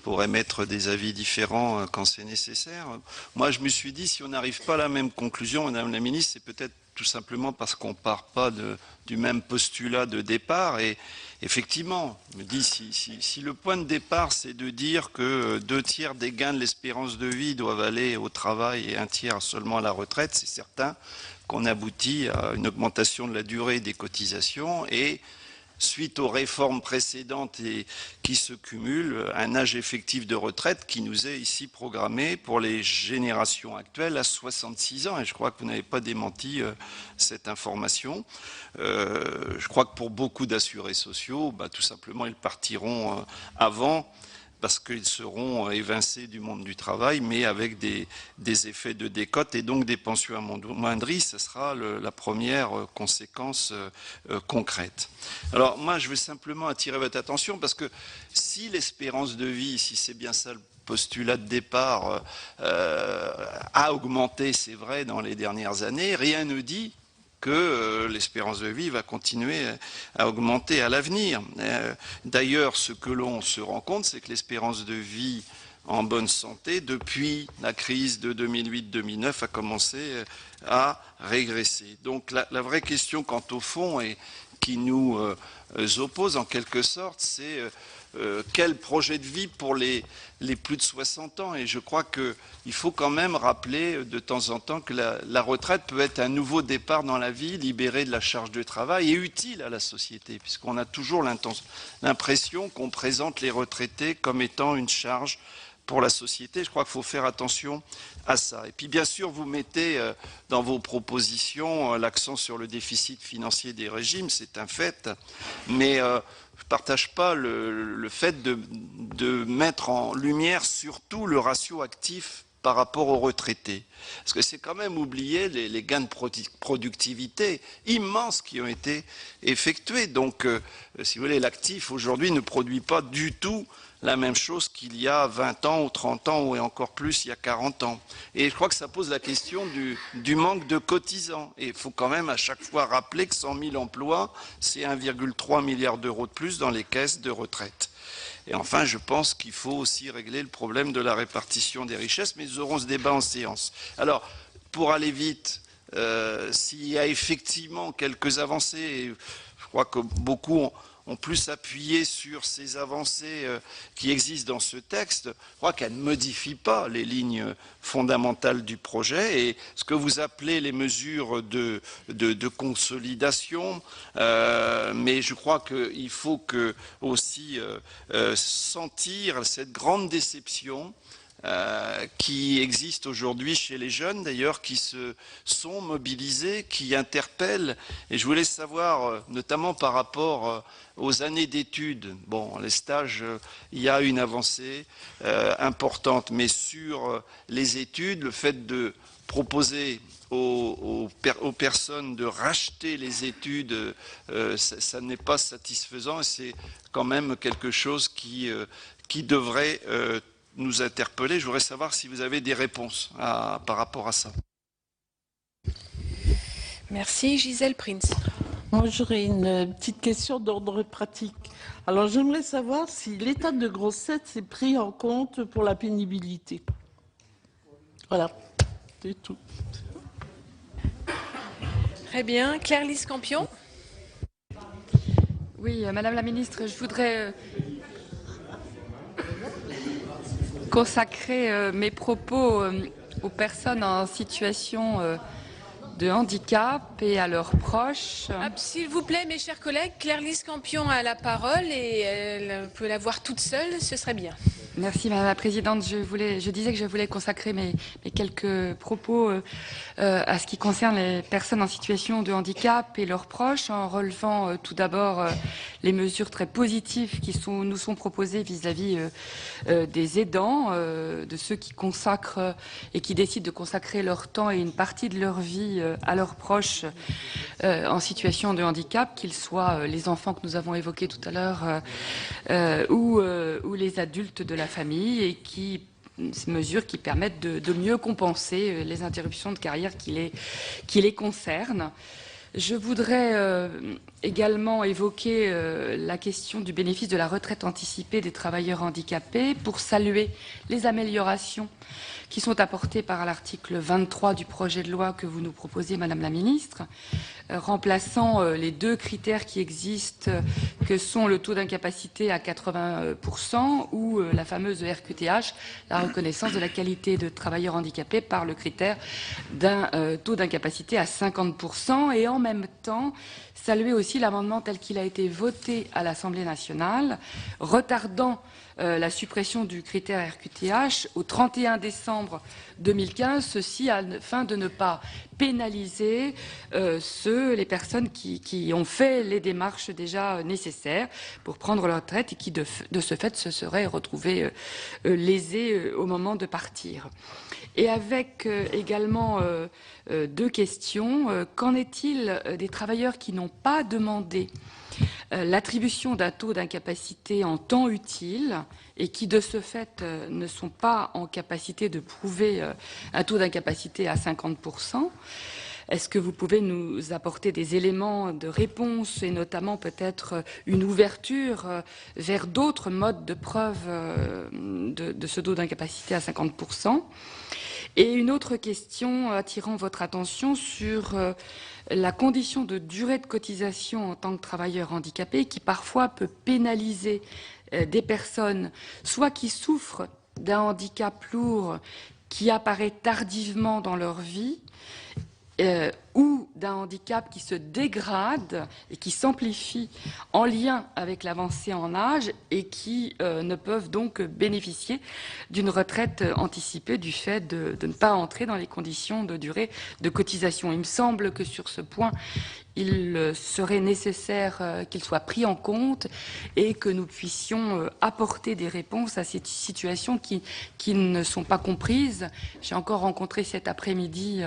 pour émettre des avis différents quand c'est nécessaire. Moi je me suis dit, si on n'arrive pas à la même conclusion, Madame la Ministre, c'est peut-être tout simplement parce qu'on ne part pas du même postulat de départ. Et effectivement, je me dis, si le point de départ c'est de dire que 2/3 des gains de l'espérance de vie doivent aller au travail et 1/3 seulement à la retraite, c'est certain qu'on aboutit à une augmentation de la durée des cotisations et, suite aux réformes précédentes et qui se cumulent, un âge effectif de retraite qui nous est ici programmé pour les générations actuelles à 66 ans. Et je crois que vous n'avez pas démenti cette information. Je crois que pour beaucoup d'assurés sociaux, tout simplement, ils partiront avant, parce qu'ils seront évincés du monde du travail, mais avec des effets de décote et donc des pensions amoindries. Ce sera la première conséquence concrète. Alors moi, je veux simplement attirer votre attention, parce que si l'espérance de vie, si c'est bien ça le postulat de départ, a augmenté, c'est vrai, dans les dernières années, rien ne dit que l'espérance de vie va continuer à augmenter à l'avenir. D'ailleurs, ce que l'on se rend compte, c'est que l'espérance de vie en bonne santé, depuis la crise de 2008-2009, a commencé à régresser. Donc la vraie question quant au fond et qui nous oppose en quelque sorte, c'est quel projet de vie pour les plus de 60 ans. Et je crois qu'il faut quand même rappeler de temps en temps que la retraite peut être un nouveau départ dans la vie, libéré de la charge de travail et utile à la société, puisqu'on a toujours l'impression qu'on présente les retraités comme étant une charge pour la société. Je crois qu'il faut faire attention à ça. Et puis bien sûr, vous mettez dans vos propositions l'accent sur le déficit financier des régimes, c'est un fait, mais je ne partage pas le fait de mettre en lumière surtout le ratio actif par rapport aux retraités. Parce que c'est quand même oublier les gains de productivité immenses qui ont été effectués. Donc, si vous voulez, l'actif aujourd'hui ne produit pas du tout la même chose qu'il y a 20 ans ou 30 ans ou encore plus il y a 40 ans. Et je crois que ça pose la question du manque de cotisants. Et il faut quand même à chaque fois rappeler que 100 000 emplois, c'est 1,3 milliard d'euros de plus dans les caisses de retraite. Et enfin, je pense qu'il faut aussi régler le problème de la répartition des richesses, mais nous aurons ce débat en séance. Alors, pour aller vite, s'il y a effectivement quelques avancées, et je crois que beaucoup ont plus appuyé sur ces avancées qui existent dans ce texte, je crois qu'elles ne modifient pas les lignes fondamentales du projet. Et ce que vous appelez les mesures de consolidation, mais je crois qu'il faut aussi sentir cette grande déception qui existe aujourd'hui chez les jeunes, d'ailleurs, qui se sont mobilisés, qui interpellent. Et je voulais savoir, notamment par rapport aux années d'études, bon, les stages, il y a une avancée importante, mais sur les études, le fait de proposer aux personnes de racheter les études, ça n'est pas satisfaisant et c'est quand même quelque chose qui devrait nous interpeller. Je voudrais savoir si vous avez des réponses par rapport à ça. Merci. Gisèle Prince. Moi, j'aurais une petite question d'ordre pratique. Alors, j'aimerais savoir si l'état de grossesse est pris en compte pour la pénibilité. Voilà, c'est tout. Très bien. Claire-Lise Campion. Oui, Madame la Ministre, je voudrais consacrer mes propos aux personnes en situation de handicap et à leurs proches. S'il vous plaît, mes chers collègues, Claire-Lise Campion a la parole et elle peut la voir toute seule, ce serait bien. Merci Madame la Présidente. Je disais que je voulais consacrer mes quelques propos à ce qui concerne les personnes en situation de handicap et leurs proches, en relevant tout d'abord les mesures très positives qui nous sont proposées vis-à-vis des aidants, de ceux qui consacrent et qui décident de consacrer leur temps et une partie de leur vie à leurs proches en situation de handicap, qu'ils soient les enfants que nous avons évoqués tout à l'heure ou les adultes de la famille, et ces mesures qui permettent de mieux compenser les interruptions de carrière qui les concernent. Je voudrais également évoquer la question du bénéfice de la retraite anticipée des travailleurs handicapés pour saluer les améliorations qui sont apportées par l'article 23 du projet de loi que vous nous proposez, Madame la Ministre, remplaçant les deux critères qui existent, que sont le taux d'incapacité à 80% ou la fameuse RQTH, la reconnaissance de la qualité de travailleur handicapé, par le critère d'un taux d'incapacité à 50%, et en même temps saluer aussi l'amendement tel qu'il a été voté à l'Assemblée nationale, retardant la suppression du critère RQTH au 31 décembre 2015, ceci afin de ne pas pénaliser les personnes qui ont fait les démarches déjà nécessaires pour prendre leur retraite et qui, de ce fait, se seraient retrouvées lésées au moment de partir. Et avec également deux questions. Qu'en est-il des travailleurs qui n'ont pas demandé l'attribution d'un taux d'incapacité en temps utile et qui, de ce fait, ne sont pas en capacité de prouver un taux d'incapacité à 50%. Est-ce que vous pouvez nous apporter des éléments de réponse et notamment peut-être une ouverture vers d'autres modes de preuve de ce taux d'incapacité à 50%? Et une autre question attirant votre attention sur la condition de durée de cotisation en tant que travailleur handicapé qui parfois peut pénaliser des personnes soit qui souffrent d'un handicap lourd qui apparaît tardivement dans leur vie, ou d'un handicap qui se dégrade et qui s'amplifie en lien avec l'avancée en âge et qui ne peuvent donc bénéficier d'une retraite anticipée du fait de ne pas entrer dans les conditions de durée de cotisation. Il me semble que sur ce point, il serait nécessaire qu'il soit pris en compte et que nous puissions apporter des réponses à ces situations qui ne sont pas comprises. J'ai encore rencontré cet après-midi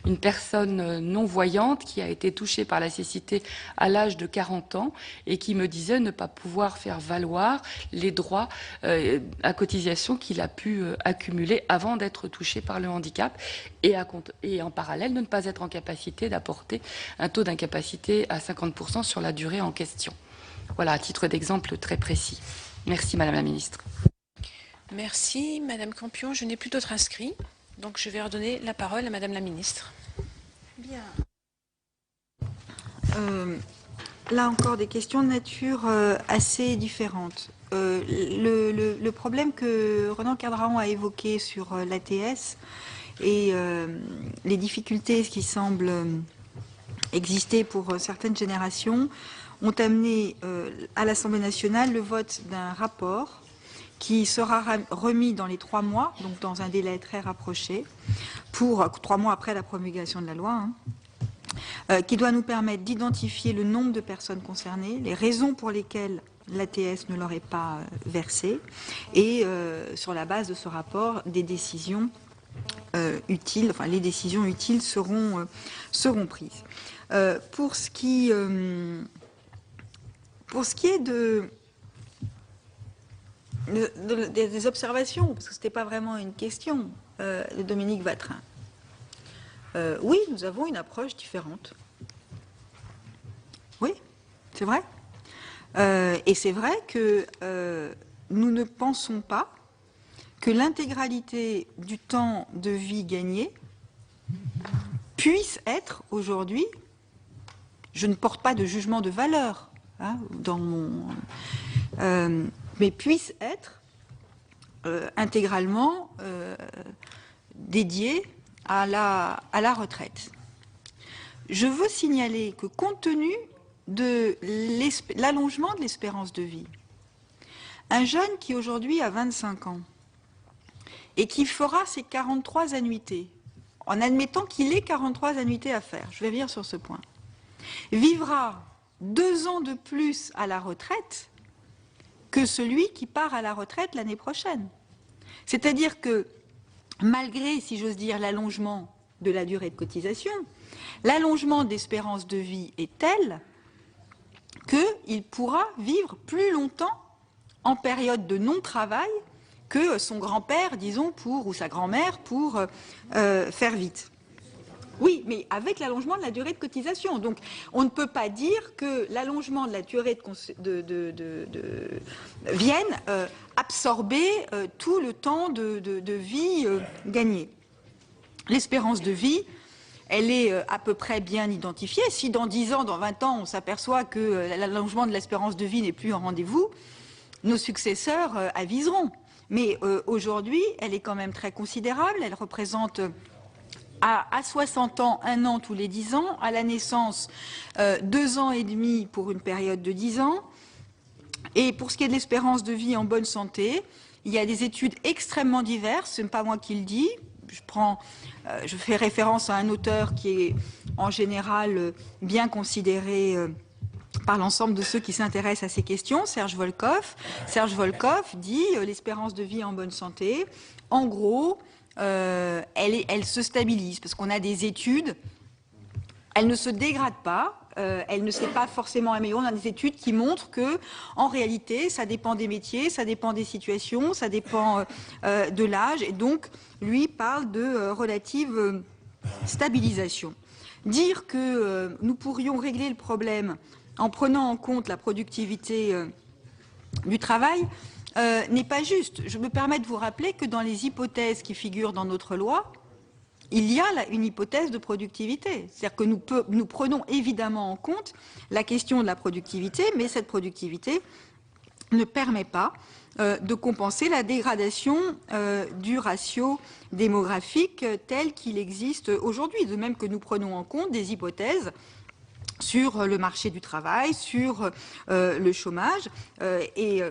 une personne non-voyante qui a été touchée par la cécité à l'âge de 40 ans et qui me disait ne pas pouvoir faire valoir les droits à cotisation qu'il a pu accumuler avant d'être touché par le handicap et en parallèle de ne pas être en capacité d'apporter un taux d'incapacité à 50% sur la durée en question. Voilà, à titre d'exemple très précis. Merci Madame la Ministre. Merci Madame Campion. Je n'ai plus d'autres inscrits, donc je vais redonner la parole à Madame la Ministre. Bien. Là encore, des questions de nature assez différentes. Le problème que Renan Cadraon a évoqué sur l'ATS et les difficultés qui semblent exister pour certaines générations ont amené à l'Assemblée nationale le vote d'un rapport qui sera remis dans les 3 mois, donc dans un délai très rapproché, pour 3 mois après la promulgation de la loi, qui doit nous permettre d'identifier le nombre de personnes concernées, les raisons pour lesquelles l'ATS ne leur est pas versée, et sur la base de ce rapport, des décisions utiles, enfin les décisions utiles seront prises. Pour ce qui est des observations, parce que ce n'était pas vraiment une question de Dominique Vatrin. Oui, nous avons une approche différente. Oui, c'est vrai. Et c'est vrai que nous ne pensons pas que l'intégralité du temps de vie gagné puisse être aujourd'hui, je ne porte pas de jugement de valeur dans mon... mais puisse être intégralement dédié à la retraite. Je veux signaler que compte tenu de l'allongement de l'espérance de vie, un jeune qui aujourd'hui a 25 ans et qui fera ses 43 annuités, en admettant qu'il ait 43 annuités à faire, je vais venir sur ce point, vivra 2 ans de plus à la retraite que celui qui part à la retraite l'année prochaine. C'est-à-dire que, malgré, si j'ose dire, l'allongement de la durée de cotisation, l'allongement d'espérance de vie est tel qu'il pourra vivre plus longtemps en période de non-travail que son grand-père, disons, ou sa grand-mère, pour faire vite. Oui, mais avec l'allongement de la durée de cotisation. Donc, on ne peut pas dire que l'allongement de la durée vienne absorber tout le temps de vie gagné. L'espérance de vie, elle est à peu près bien identifiée. Si dans 10 ans, dans 20 ans, on s'aperçoit que l'allongement de l'espérance de vie n'est plus en rendez-vous, nos successeurs aviseront. Mais aujourd'hui, elle est quand même très considérable. Elle représente... à 60 ans, 1 an tous les 10 ans, à la naissance, 2 ans et demi pour une période de 10 ans. Et pour ce qui est de l'espérance de vie en bonne santé, il y a des études extrêmement diverses, ce n'est pas moi qui le dis. Je fais référence à un auteur qui est en général bien considéré par l'ensemble de ceux qui s'intéressent à ces questions, Serge Volkoff. Serge Volkoff dit l'espérance de vie en bonne santé, en gros, elle se stabilise parce qu'on a des études, elle ne se dégrade pas, elle ne s'est pas forcément améliorée. On a des études qui montrent que, en réalité, ça dépend des métiers, ça dépend des situations, ça dépend de l'âge, et donc lui parle de relative stabilisation. Dire que nous pourrions régler le problème en prenant en compte la productivité du travail n'est pas juste. Je me permets de vous rappeler que dans les hypothèses qui figurent dans notre loi, il y a là une hypothèse de productivité. C'est-à-dire que nous prenons évidemment en compte la question de la productivité, mais cette productivité ne permet pas de compenser la dégradation du ratio démographique tel qu'il existe aujourd'hui, de même que nous prenons en compte des hypothèses sur le marché du travail, sur le chômage, et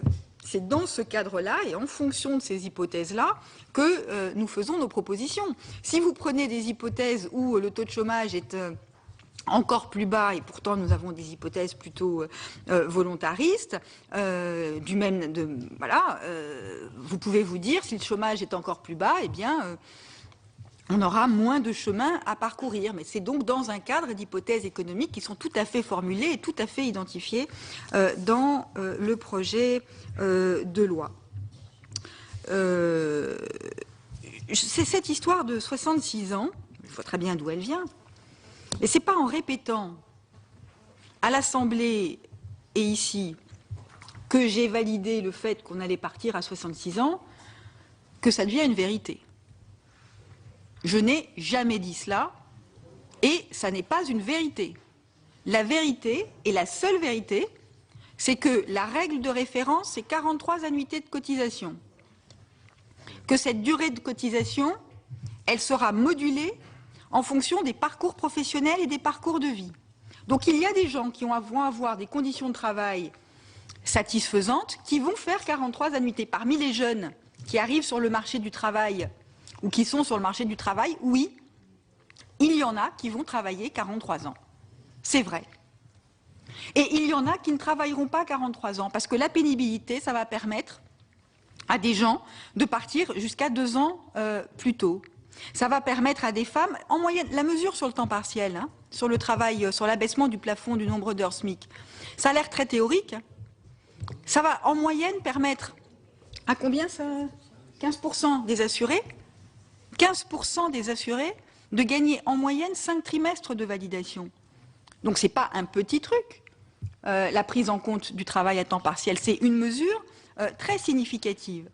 c'est dans ce cadre-là et en fonction de ces hypothèses-là que nous faisons nos propositions. Si vous prenez des hypothèses où le taux de chômage est encore plus bas, et pourtant nous avons des hypothèses plutôt volontaristes, vous pouvez vous dire, si le chômage est encore plus bas, eh bien, on aura moins de chemin à parcourir. Mais c'est donc dans un cadre d'hypothèses économiques qui sont tout à fait formulées et tout à fait identifiées dans le projet de loi. C'est cette histoire de 66 ans, je vois très bien d'où elle vient, mais ce n'est pas en répétant à l'Assemblée et ici que j'ai validé le fait qu'on allait partir à 66 ans que ça devient une vérité. Je n'ai jamais dit cela et ça n'est pas une vérité. La vérité, et la seule vérité, c'est que la règle de référence, c'est 43 annuités de cotisation. Que cette durée de cotisation, elle sera modulée en fonction des parcours professionnels et des parcours de vie. Donc il y a des gens qui vont avoir des conditions de travail satisfaisantes qui vont faire 43 annuités. Parmi les jeunes qui arrivent sur le marché du travail ou qui sont sur le marché du travail, oui, il y en a qui vont travailler 43 ans. C'est vrai. Et il y en a qui ne travailleront pas 43 ans parce que la pénibilité, ça va permettre à des gens de partir jusqu'à 2 ans plus tôt. Ça va permettre à des femmes, en moyenne, la mesure sur le temps partiel, hein, sur le travail, sur l'abaissement du plafond du nombre d'heures SMIC, ça a l'air très théorique. Ça va en moyenne permettre à combien ça 15% des assurés 15% des assurés de gagner en moyenne 5 trimestres de validation. Donc ce n'est pas un petit truc, la prise en compte du travail à temps partiel, c'est une mesure très significative.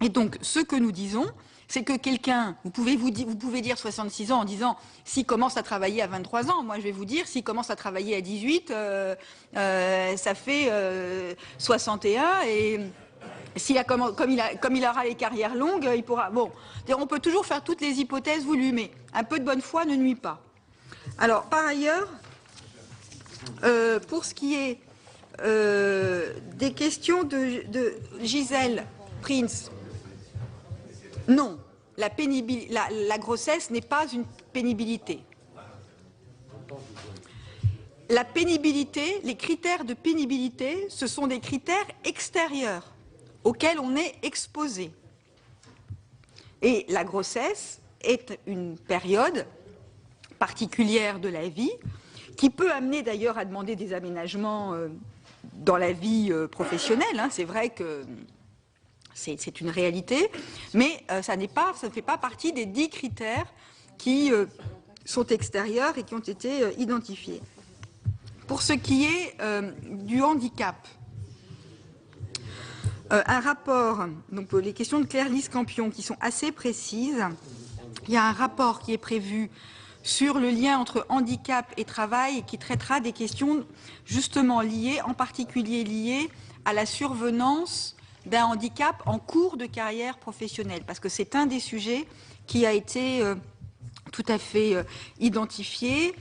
Et donc ce que nous disons, c'est que quelqu'un, vous pouvez dire 66 ans en disant s'il commence à travailler à 23 ans, moi je vais vous dire s'il commence à travailler à 18, ça fait 61 et comme il aura les carrières longues, il pourra. Bon, on peut toujours faire toutes les hypothèses voulues, mais un peu de bonne foi ne nuit pas. Alors par ailleurs, pour ce qui est des questions de Gisèle Prince, non, la grossesse n'est pas une pénibilité. La pénibilité, les critères de pénibilité, ce sont des critères extérieurs auxquels on est exposé. Et la grossesse est une période particulière de la vie qui peut amener d'ailleurs à demander des aménagements dans la vie professionnelle. Hein. C'est vrai que c'est une réalité, mais ça ne fait pas partie des 10 critères qui sont extérieurs et qui ont été identifiés. Pour ce qui est du handicap, un rapport, donc les questions de Claire-Lise Campion qui sont assez précises, il y a un rapport qui est prévu sur le lien entre handicap et travail et qui traitera des questions justement liées, en particulier liées à la survenance d'un handicap en cours de carrière professionnelle, parce que c'est un des sujets qui a été tout à fait identifié.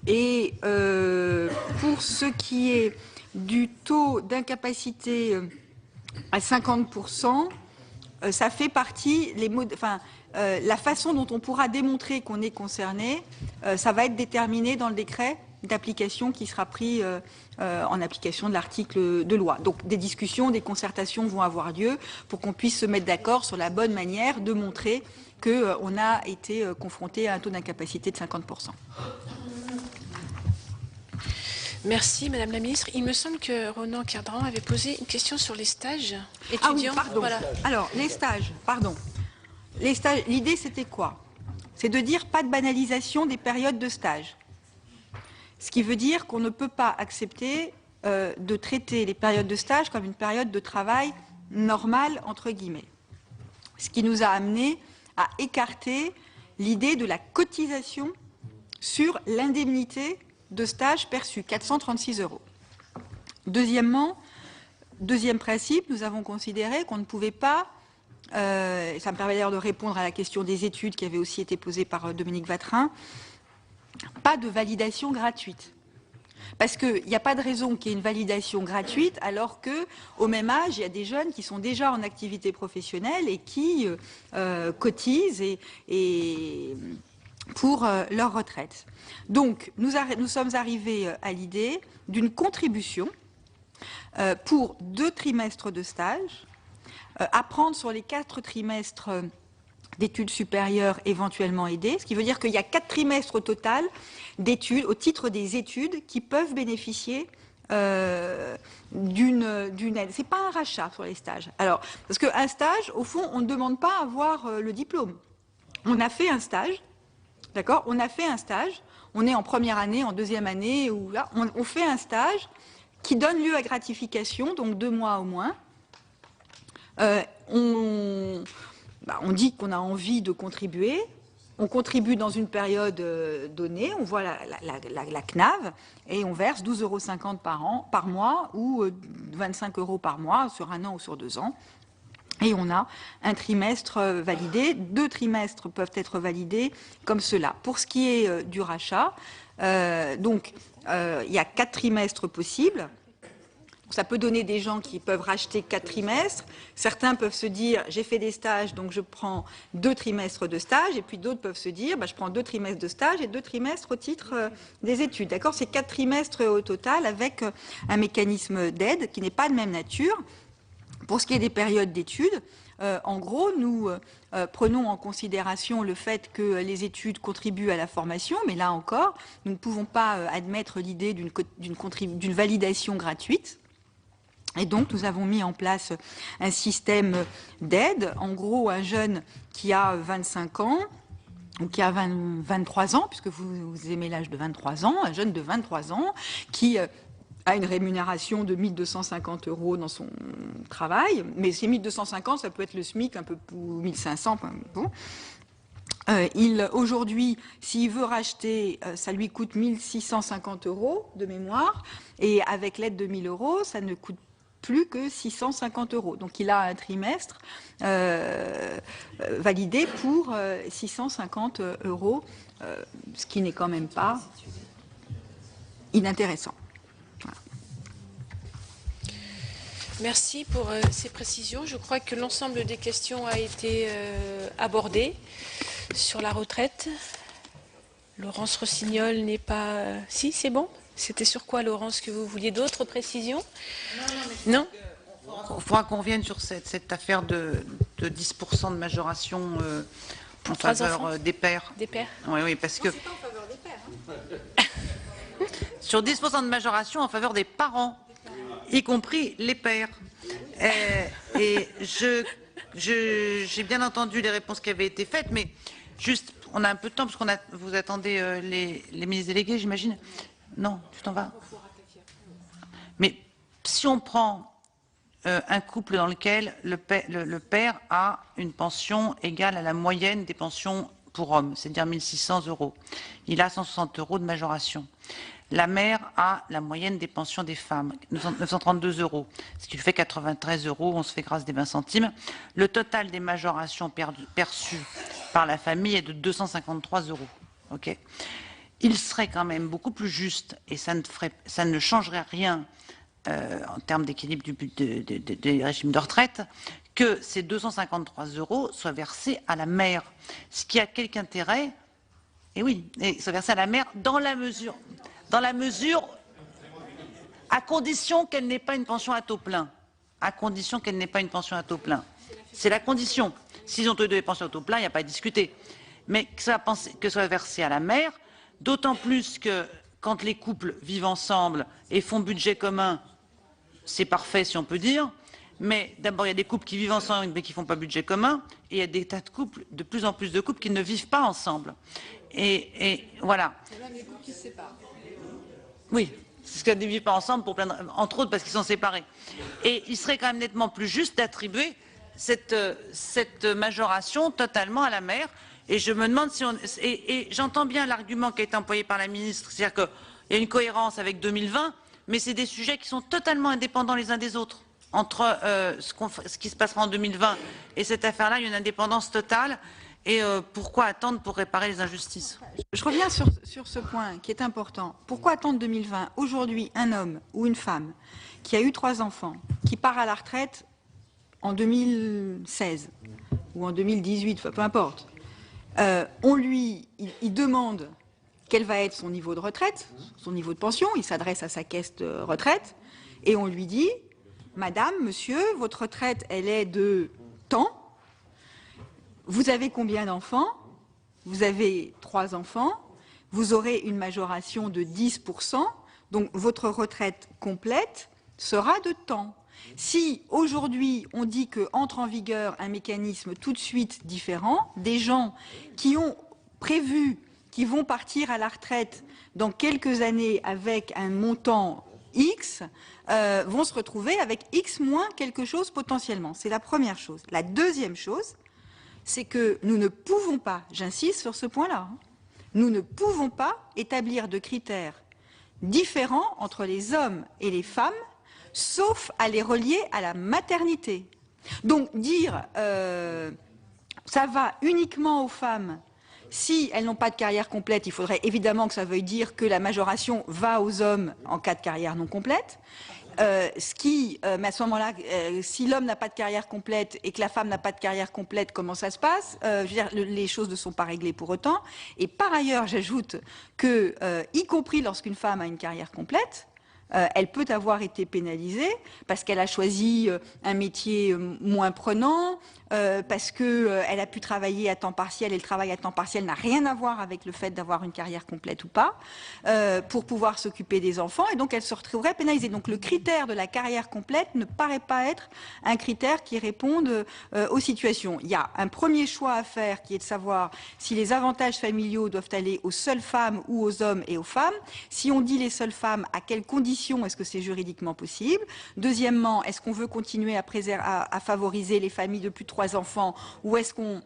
Et pour ce qui est du taux d'incapacité à 50%, ça fait partie, la façon dont on pourra démontrer qu'on est concerné, ça va être déterminé dans le décret d'application qui sera pris en application de l'article de loi. Donc des discussions, des concertations vont avoir lieu pour qu'on puisse se mettre d'accord sur la bonne manière de montrer qu'on a été confronté à un taux d'incapacité de 50%. Merci Madame la Ministre. Il me semble que Ronan Cardran avait posé une question sur les stages étudiants. Ah oui, pardon. Voilà. Alors, les stages, pardon. Les stages, l'idée c'était quoi? C'est de dire pas de banalisation des périodes de stage. Ce qui veut dire qu'on ne peut pas accepter de traiter les périodes de stage comme une période de travail normale, entre guillemets. ce qui nous a amené à écarter l'idée de la cotisation sur l'indemnité de stage perçue, 436 €. Deuxièmement, deuxième principe, nous avons considéré qu'on ne pouvait pas, ça me permet d'ailleurs de répondre à la question des études qui avait aussi été posée par Dominique Vatrin, pas de validation gratuite. Parce qu'il n'y a pas de raison qu'il y ait une validation gratuite alors qu'au même âge, il y a des jeunes qui sont déjà en activité professionnelle et qui cotisent pour leur retraite. Donc, nous sommes arrivés à l'idée d'une contribution pour 2 trimestres de stage, à prendre sur les 4 trimestres d'études supérieures éventuellement aidées, ce qui veut dire qu'il y a 4 trimestres au total d'études, au titre des études, qui peuvent bénéficier d'une aide. Ce n'est pas un rachat sur les stages. Alors, parce qu'un stage, au fond, on ne demande pas à avoir le diplôme. On a fait un stage, d'accord ? On a fait un stage, on est en première année, en deuxième année, ou là, on fait un stage qui donne lieu à gratification, donc 2 mois au moins. On dit qu'on a envie de contribuer, on contribue dans une période donnée, on voit la CNAV et on verse 12,50 € par mois ou 25 € par mois sur 1 an ou sur 2 ans. Et on a un trimestre validé, 2 trimestres peuvent être validés comme cela. Pour ce qui est du rachat, il y a 4 trimestres possibles. Ça peut donner des gens qui peuvent racheter 4 trimestres. Certains peuvent se dire, j'ai fait des stages, donc je prends 2 trimestres de stage. Et puis d'autres peuvent se dire, je prends 2 trimestres de stage et 2 trimestres au titre des études. D'accord ? C'est 4 trimestres au total avec un mécanisme d'aide qui n'est pas de même nature. Pour ce qui est des périodes d'études, en gros, nous prenons en considération le fait que les études contribuent à la formation, mais là encore, nous ne pouvons pas admettre l'idée d'une validation gratuite. Et donc, nous avons mis en place un système d'aide. En gros, un jeune qui a 25 ans, ou qui a 23 ans, puisque vous aimez l'âge de 23 ans, un jeune de 23 ans qui a une rémunération de 1 250 € dans son travail, mais ces 1 250, ça peut être le SMIC, un peu ou 1 500, bon. Aujourd'hui, s'il veut racheter, ça lui coûte 1 650 € de mémoire, et avec l'aide de 1 000 €, ça ne coûte plus que 650 €. Donc il a un trimestre validé pour 650 €, ce qui n'est quand même pas inintéressant. Voilà. Merci pour ces précisions. Je crois que l'ensemble des questions a été abordé sur la retraite. Laurence Rossignol n'est pas... Si, c'est bon ? C'était sur quoi, Laurence, que vous vouliez d'autres précisions ? Non. Il faudra qu'on revienne sur cette affaire de 10% de majoration en faveur des pères. Des pères ? Oui, parce que... Non, c'est pas en faveur des pères. Hein. Sur 10% de majoration en faveur des parents, y compris les pères. Et j'ai bien entendu les réponses qui avaient été faites, mais juste, on a un peu de temps, parce vous attendez les ministres délégués, j'imagine. Non, tu t'en vas. Mais si on prend un couple dans lequel le père a une pension égale à la moyenne des pensions pour hommes, c'est-à-dire 1 600 €, il a 160 € de majoration. La mère a la moyenne des pensions des femmes, 932 €, ce qui lui fait 93 €, on se fait grâce des 20 centimes. Le total des majorations perçues par la famille est de 253 €. Okay. Il serait quand même beaucoup plus juste, et ça ne changerait rien en termes d'équilibre des régimes de retraite, que ces 253 € soient versés à la mère. Ce qui a quelque intérêt, et oui, et soient versés à la mère dans la mesure, à condition qu'elle n'ait pas une pension à taux plein. À condition qu'elle n'ait pas une pension à taux plein. C'est la condition. S'ils ont tous les deux des pensions à taux plein, il n'y a pas à discuter. Mais que soit versé à la mère, d'autant plus que quand les couples vivent ensemble et font budget commun, c'est parfait si on peut dire, mais d'abord il y a des couples qui vivent ensemble mais qui ne font pas budget commun, et il y a des tas de couples, de plus en plus de couples qui ne vivent pas ensemble. Et voilà. C'est même les couples qui se séparent. Oui, c'est ce qu'ils ne vivent pas ensemble, entre autres parce qu'ils sont séparés. Et il serait quand même nettement plus juste d'attribuer cette majoration totalement à la mère. Et je me demande si on... Et j'entends bien l'argument qui a été employé par la ministre, c'est-à-dire qu'il y a une cohérence avec 2020, mais c'est des sujets qui sont totalement indépendants les uns des autres. Entre ce qui se passera en 2020 et cette affaire-là, il y a une indépendance totale. Et pourquoi attendre pour réparer les injustices? Je reviens sur ce point qui est important. Pourquoi attendre 2020? Aujourd'hui, un homme ou une femme qui a eu 3 enfants, qui part à la retraite en 2016 ou en 2018, peu importe, il demande quel va être son niveau de retraite, son niveau de pension, il s'adresse à sa caisse de retraite, et on lui dit, madame, monsieur, votre retraite, elle est de temps, vous avez combien d'enfants? Vous avez 3 enfants, vous aurez une majoration de 10%, donc votre retraite complète sera de temps. Si aujourd'hui on dit qu'entre en vigueur un mécanisme tout de suite différent, des gens qui ont prévu, qui vont partir à la retraite dans quelques années avec un montant X, vont se retrouver avec X moins quelque chose potentiellement. C'est la première chose. La deuxième chose, c'est que nous ne pouvons pas, j'insiste sur ce point-là, nous ne pouvons pas établir de critères différents entre les hommes et les femmes, sauf à les relier à la maternité. Donc dire ça va uniquement aux femmes si elles n'ont pas de carrière complète, il faudrait évidemment que ça veuille dire que la majoration va aux hommes en cas de carrière non complète. Mais à ce moment-là, si l'homme n'a pas de carrière complète et que la femme n'a pas de carrière complète, comment ça se passe? Je veux dire, les choses ne sont pas réglées pour autant. Et par ailleurs, j'ajoute que, y compris lorsqu'une femme a une carrière complète, elle peut avoir été pénalisée parce qu'elle a choisi un métier moins prenant, parce qu'elle a pu travailler à temps partiel, et le travail à temps partiel n'a rien à voir avec le fait d'avoir une carrière complète ou pas, pour pouvoir s'occuper des enfants, et donc elle se retrouverait pénalisée. Donc le critère de la carrière complète ne paraît pas être un critère qui réponde aux situations. Il y a un premier choix à faire qui est de savoir si les avantages familiaux doivent aller aux seules femmes ou aux hommes et aux femmes. Si on dit les seules femmes, à quelles conditions est-ce que c'est juridiquement possible? Deuxièmement, est-ce qu'on veut continuer à favoriser les familles de plus de 3 enfants, ou est-ce qu'on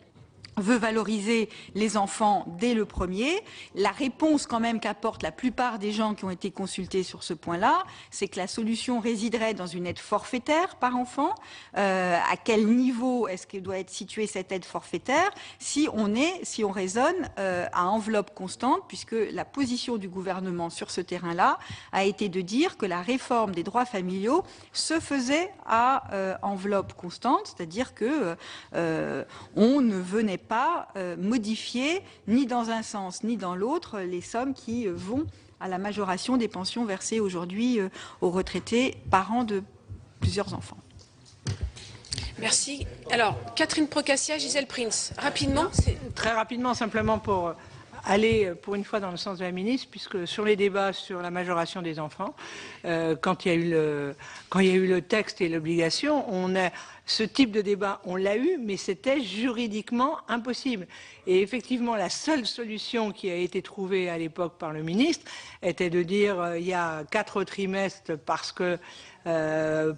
veut valoriser les enfants dès le premier? La réponse quand même qu'apportent la plupart des gens qui ont été consultés sur ce point-là, c'est que la solution résiderait dans une aide forfaitaire par enfant. À quel niveau est-ce que doit être située cette aide forfaitaire si on raisonne à enveloppe constante, puisque la position du gouvernement sur ce terrain-là a été de dire que la réforme des droits familiaux se faisait à enveloppe constante, c'est-à-dire que on ne venait pas modifier ni dans un sens ni dans l'autre les sommes qui vont à la majoration des pensions versées aujourd'hui aux retraités parents de plusieurs enfants. Merci. Alors, Catherine Procassia, Gisèle Prince. Rapidement. Très rapidement, simplement pour aller pour une fois dans le sens de la ministre, puisque sur les débats sur la majoration des enfants, quand il y a eu le texte et l'obligation, ce type de débat, on l'a eu, mais c'était juridiquement impossible. Et effectivement, la seule solution qui a été trouvée à l'époque par le ministre était de dire il y a 4 trimestres parce que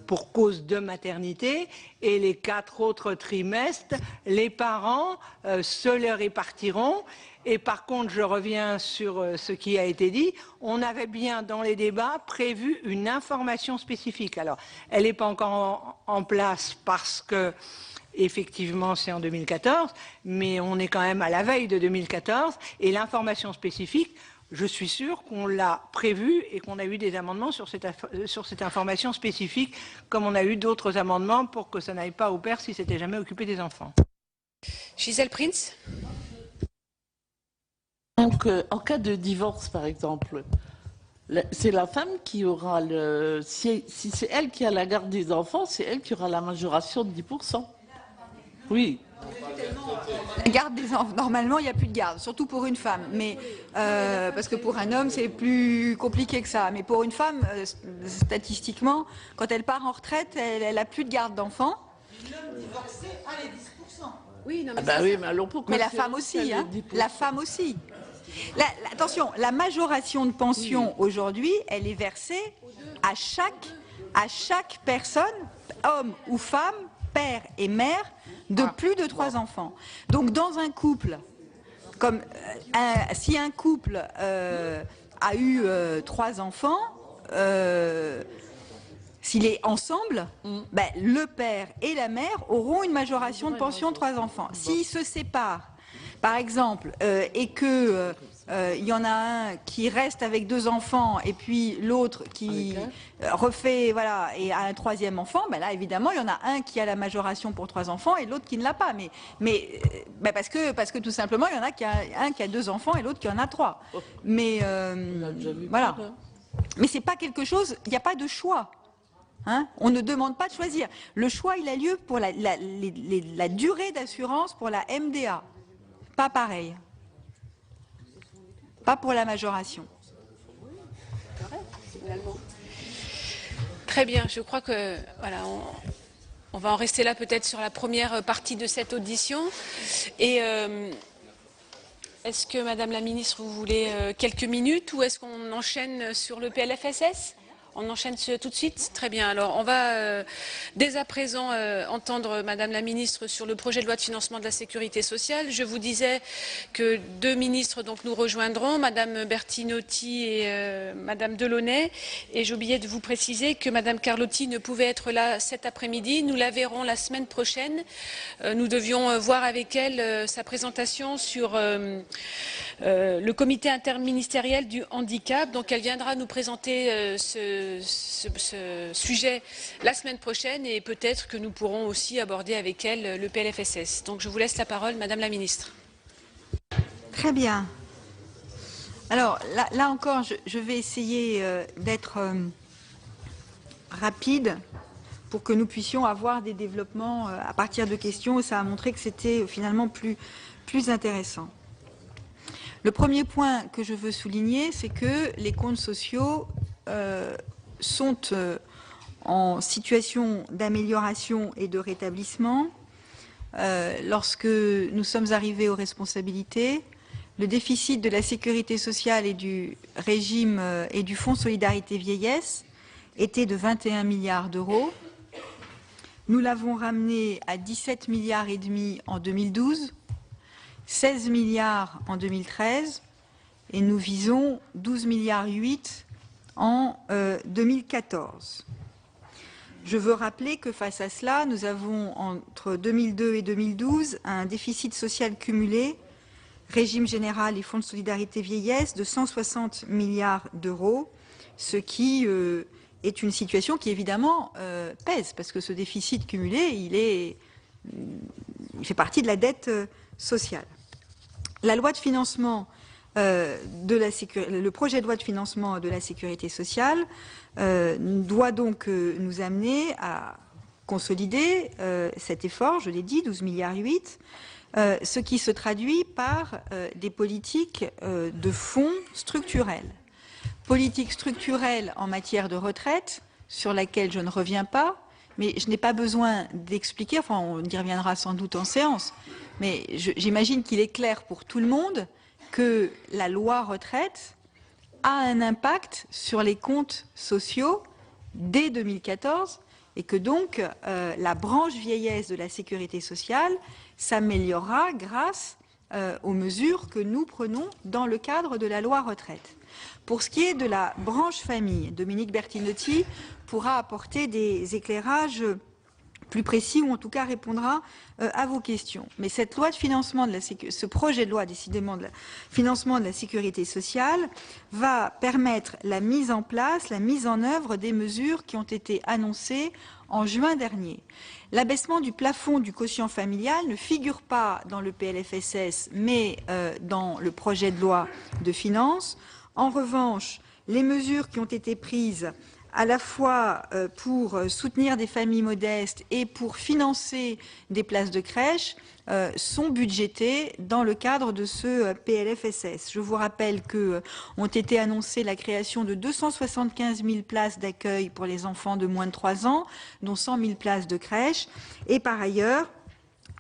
pour cause de maternité, et les 4 autres trimestres, les parents se les répartiront. Et par contre, je reviens sur ce qui a été dit, on avait bien dans les débats prévu une information spécifique. Alors, elle n'est pas encore en place parce que, effectivement, c'est en 2014, mais on est quand même à la veille de 2014, et l'information spécifique, je suis sûr qu'on l'a prévu et qu'on a eu des amendements sur cette information spécifique, comme on a eu d'autres amendements pour que ça n'aille pas au père si c'était jamais occupé des enfants. Gisèle Prince. Donc, en cas de divorce, par exemple, c'est la femme qui aura si c'est elle qui a la garde des enfants, c'est elle qui aura la majoration de 10%. Oui. La garde des enfants, normalement, il n'y a plus de garde, surtout pour une femme. Mais parce que pour un homme, c'est plus compliqué que ça. Mais pour une femme, statistiquement, quand elle part en retraite, elle n'a plus de garde d'enfants. L'homme divorcé a les 10%. Oui, non, mais, oui, mais alors pourquoi la femme aussi, hein, la femme aussi. Attention, la majoration de pension aujourd'hui, elle est versée à chaque personne, homme ou femme, père et mère de plus de 3 enfants. Donc dans un couple, comme si un couple a eu 3 enfants, s'il est ensemble, ben, le père et la mère auront une majoration de pension de 3 enfants. S'ils se séparent, par exemple, et que il y en a un qui reste avec 2 enfants et puis l'autre qui refait, voilà, et a un 3e enfant, ben là évidemment il y en a un qui a la majoration pour 3 enfants et l'autre qui ne l'a pas. Mais ben parce que tout simplement il y en a un qui a 2 enfants et l'autre qui en a 3. Mais voilà. Mais c'est pas quelque chose, il n'y a pas de choix. Hein, on ne demande pas de choisir. Le choix, il a lieu pour la durée d'assurance pour la MDA. Pas pareil. Pas pour la majoration. Très bien, je crois que voilà, on va en rester là peut-être sur la première partie de cette audition. Et est-ce que Madame la Ministre, vous voulez quelques minutes ou est-ce qu'on enchaîne sur le PLFSS ? On enchaîne tout de suite. Très bien. Alors, on va dès à présent entendre Madame la Ministre sur le projet de loi de financement de la sécurité sociale. Je vous disais que 2 ministres donc nous rejoindront, Madame Bertinotti et Madame Delaunay. Et j'ai oublié de vous préciser que Madame Carlotti ne pouvait être là cet après-midi. Nous la verrons la semaine prochaine. Nous devions voir avec elle sa présentation sur le comité interministériel du handicap. Donc, elle viendra nous présenter ce sujet la semaine prochaine et peut-être que nous pourrons aussi aborder avec elle le PLFSS. Donc je vous laisse la parole, Madame la Ministre. Très bien. Alors là encore, je vais essayer d'être rapide pour que nous puissions avoir des développements à partir de questions. Ça a montré que c'était finalement plus intéressant. Le premier point que je veux souligner, c'est que les comptes sociaux sont en situation d'amélioration et de rétablissement. Lorsque nous sommes arrivés aux responsabilités, le déficit de la sécurité sociale et du régime et du Fonds Solidarité Vieillesse était de 21 milliards d'euros. Nous l'avons ramené à 17 milliards et demi en 2012, 16 milliards en 2013 et nous visons 12 milliards 8 en 2014. Je veux rappeler que face à cela, nous avons entre 2002 et 2012 un déficit social cumulé, régime général et Fonds de solidarité vieillesse, de 160 milliards d'euros, ce qui est une situation qui évidemment pèse, parce que ce déficit cumulé, il fait partie de la dette sociale. La loi de financement le projet de loi de financement de la sécurité sociale doit donc nous amener à consolider cet effort, je l'ai dit, 12 milliards 8, ce qui se traduit par des politiques de fonds structurels. Politique structurelle en matière de retraite, sur laquelle je ne reviens pas, mais je n'ai pas besoin d'expliquer, enfin on y reviendra sans doute en séance, mais j'imagine qu'il est clair pour tout le monde que la loi retraite a un impact sur les comptes sociaux dès 2014 et que donc la branche vieillesse de la sécurité sociale s'améliorera grâce aux mesures que nous prenons dans le cadre de la loi retraite. Pour ce qui est de la branche famille, Dominique Bertinotti pourra apporter des éclairages plus précis ou en tout cas répondra à vos questions. Mais cette loi de financement ce projet de loi décidément de financement de la sécurité sociale va permettre la mise en place, la mise en œuvre des mesures qui ont été annoncées en juin dernier. L'abaissement du plafond du quotient familial ne figure pas dans le PLFSS mais dans le projet de loi de finances. En revanche, les mesures qui ont été prises à la fois pour soutenir des familles modestes et pour financer des places de crèche sont budgétées dans le cadre de ce PLFSS. Je vous rappelle que ont été annoncées la création de 275 000 places d'accueil pour les enfants de moins de 3 ans, dont 100 000 places de crèche, et par ailleurs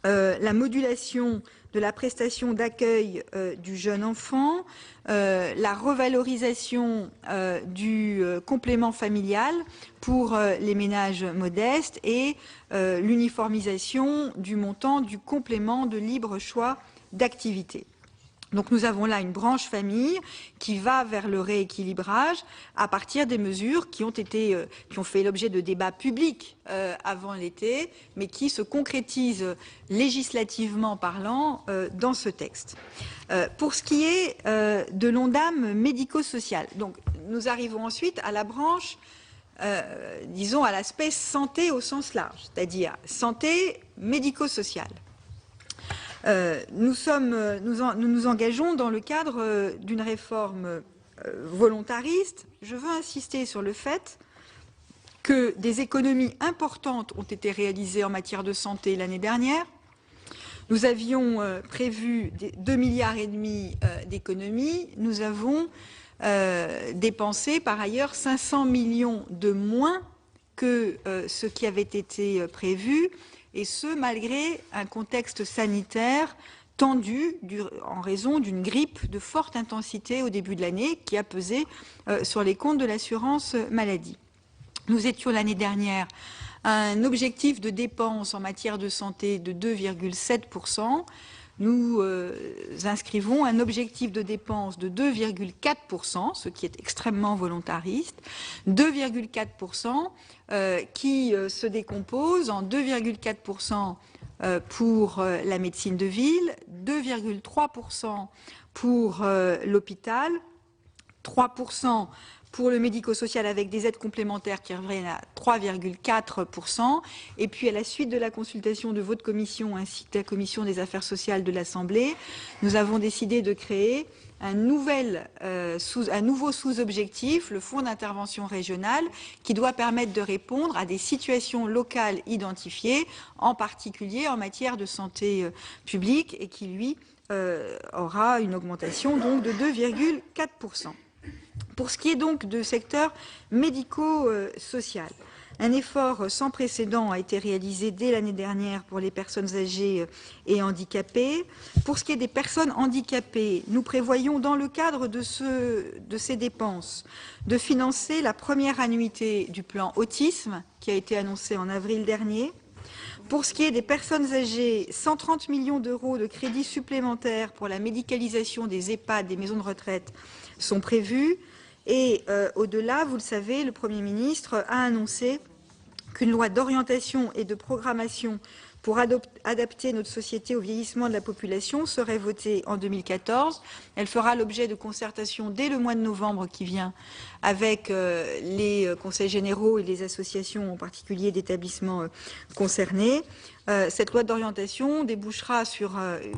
la modulation de la prestation d'accueil du jeune enfant, la revalorisation du complément familial pour les ménages modestes et l'uniformisation du montant du complément de libre choix d'activité. Donc nous avons là une branche famille qui va vers le rééquilibrage à partir des mesures qui ont fait l'objet de débats publics avant l'été, mais qui se concrétisent législativement parlant dans ce texte. Pour ce qui est de l'ONDAM médico-social, donc nous arrivons ensuite à la branche, disons à l'aspect santé au sens large, c'est-à-dire santé médico-sociale. Nous nous engageons dans le cadre d'une réforme volontariste. Je veux insister sur le fait que des économies importantes ont été réalisées en matière de santé l'année dernière. Nous avions prévu 2,5 milliards d'économies. Nous avons dépensé par ailleurs 500 millions de moins que ce qui avait été prévu, et ce, malgré un contexte sanitaire tendu en raison d'une grippe de forte intensité au début de l'année qui a pesé sur les comptes de l'assurance maladie. Nous étions l'année dernière à un objectif de dépenses en matière de santé de 2,7%. Nous inscrivons un objectif de dépenses de 2,4%, ce qui est extrêmement volontariste, 2,4% qui se décompose en 2,4% pour la médecine de ville, 2,3% pour l'hôpital, 3% pour le médico-social avec des aides complémentaires qui reviennent à 3,4%. Et puis, à la suite de la consultation de votre commission ainsi que de la commission des affaires sociales de l'Assemblée, nous avons décidé de créer un nouveau sous-objectif, le fonds d'intervention régional, qui doit permettre de répondre à des situations locales identifiées, en particulier en matière de santé publique, et qui, lui, aura une augmentation donc de 2,4%. Pour ce qui est donc du secteur médico-social, un effort sans précédent a été réalisé dès l'année dernière pour les personnes âgées et handicapées. Pour ce qui est des personnes handicapées, nous prévoyons dans le cadre de ces dépenses de financer la première annuité du plan autisme qui a été annoncé en avril dernier. Pour ce qui est des personnes âgées, 130 millions d'euros de crédits supplémentaires pour la médicalisation des EHPAD, des maisons de retraite, sont prévus. Et au-delà, vous le savez, le Premier ministre a annoncé qu'une loi d'orientation et de programmation pour adapter notre société au vieillissement de la population serait votée en 2014. Elle fera l'objet de concertations dès le mois de novembre qui vient avec les conseils généraux et les associations, en particulier d'établissements concernés. Cette loi d'orientation débouchera sur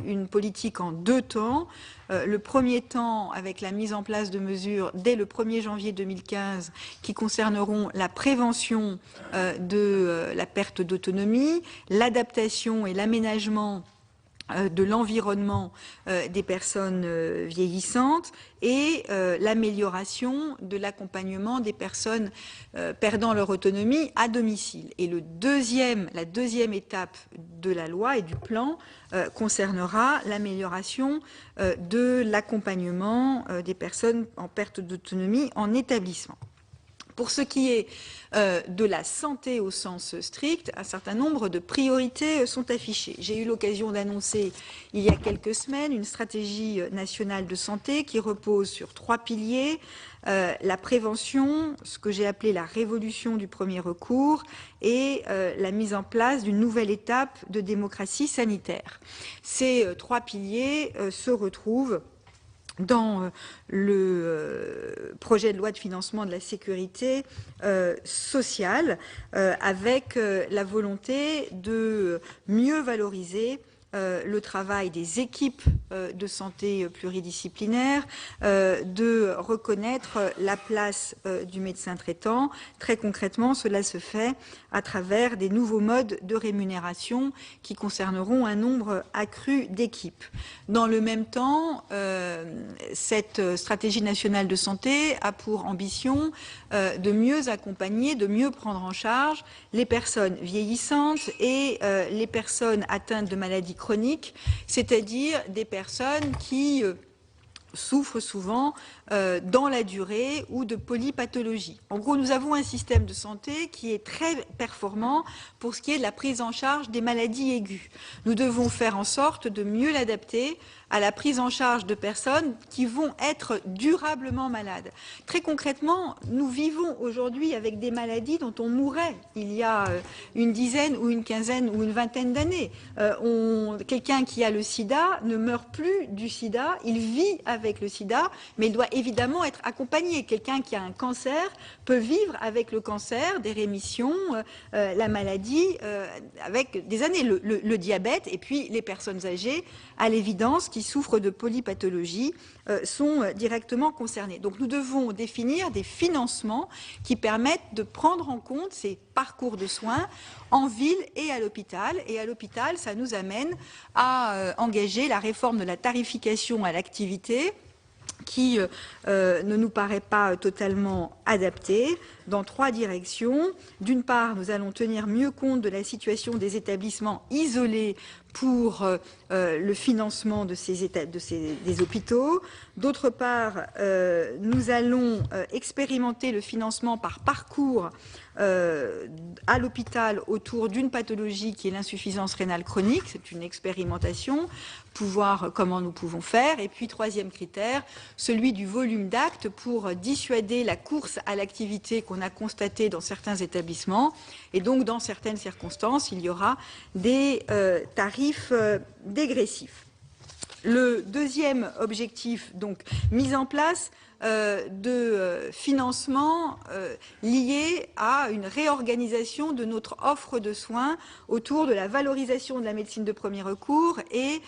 une politique en 2 temps. Le premier temps avec la mise en place de mesures dès le 1er janvier 2015 qui concerneront la prévention de la perte d'autonomie, l'adaptation et l'aménagement de l'environnement des personnes vieillissantes et l'amélioration de l'accompagnement des personnes perdant leur autonomie à domicile. Et la deuxième étape de la loi et du plan concernera l'amélioration de l'accompagnement des personnes en perte d'autonomie en établissement. Pour ce qui est de la santé au sens strict, un certain nombre de priorités sont affichées. J'ai eu l'occasion d'annoncer il y a quelques semaines une stratégie nationale de santé qui repose sur 3 piliers. La prévention, ce que j'ai appelé la révolution du premier recours, et la mise en place d'une nouvelle étape de démocratie sanitaire. Ces 3 piliers se retrouvent dans le projet de loi de financement de la sécurité sociale, avec la volonté de mieux valoriser le travail des équipes de santé pluridisciplinaires, de reconnaître la place du médecin traitant. Très concrètement, cela se fait à travers des nouveaux modes de rémunération qui concerneront un nombre accru d'équipes. Dans le même temps, cette stratégie nationale de santé a pour ambition de mieux accompagner, de mieux prendre en charge les personnes vieillissantes et les personnes atteintes de maladies chroniques, c'est-à-dire des personnes qui souffrent souvent dans la durée ou de polypathologie. En gros, nous avons un système de santé qui est très performant pour ce qui est de la prise en charge des maladies aiguës. Nous devons faire en sorte de mieux l'adapter à la prise en charge de personnes qui vont être durablement malades. Très concrètement, nous vivons aujourd'hui avec des maladies dont on mourait il y a une dizaine ou une quinzaine ou une vingtaine d'années. Quelqu'un qui a le sida ne meurt plus du sida, il vit avec le sida, mais il doit évidemment être accompagné. Quelqu'un qui a un cancer peut vivre avec le cancer, des rémissions, la maladie, avec des années, le diabète, et puis les personnes âgées, à l'évidence, qui souffrent de polypathologie, sont directement concernées. Donc nous devons définir des financements qui permettent de prendre en compte ces parcours de soins en ville et à l'hôpital. Et à l'hôpital, ça nous amène à engager la réforme de la tarification à l'activité, qui ne nous paraît pas totalement adapté, dans 3 directions. D'une part, nous allons tenir mieux compte de la situation des établissements isolés pour le financement de des hôpitaux. D'autre part, nous allons expérimenter le financement par parcours à l'hôpital autour d'une pathologie qui est l'insuffisance rénale chronique. C'est une expérimentation pour voir comment nous pouvons faire. Et puis, 3e critère, celui du volume d'actes pour dissuader la course à l'activité qu'on a constatée dans certains établissements. Et donc, dans certaines circonstances, il y aura des tarifs dégressifs. Le 2e objectif, donc, mise en place de financement lié à une réorganisation de notre offre de soins autour de la valorisation de la médecine de premier recours et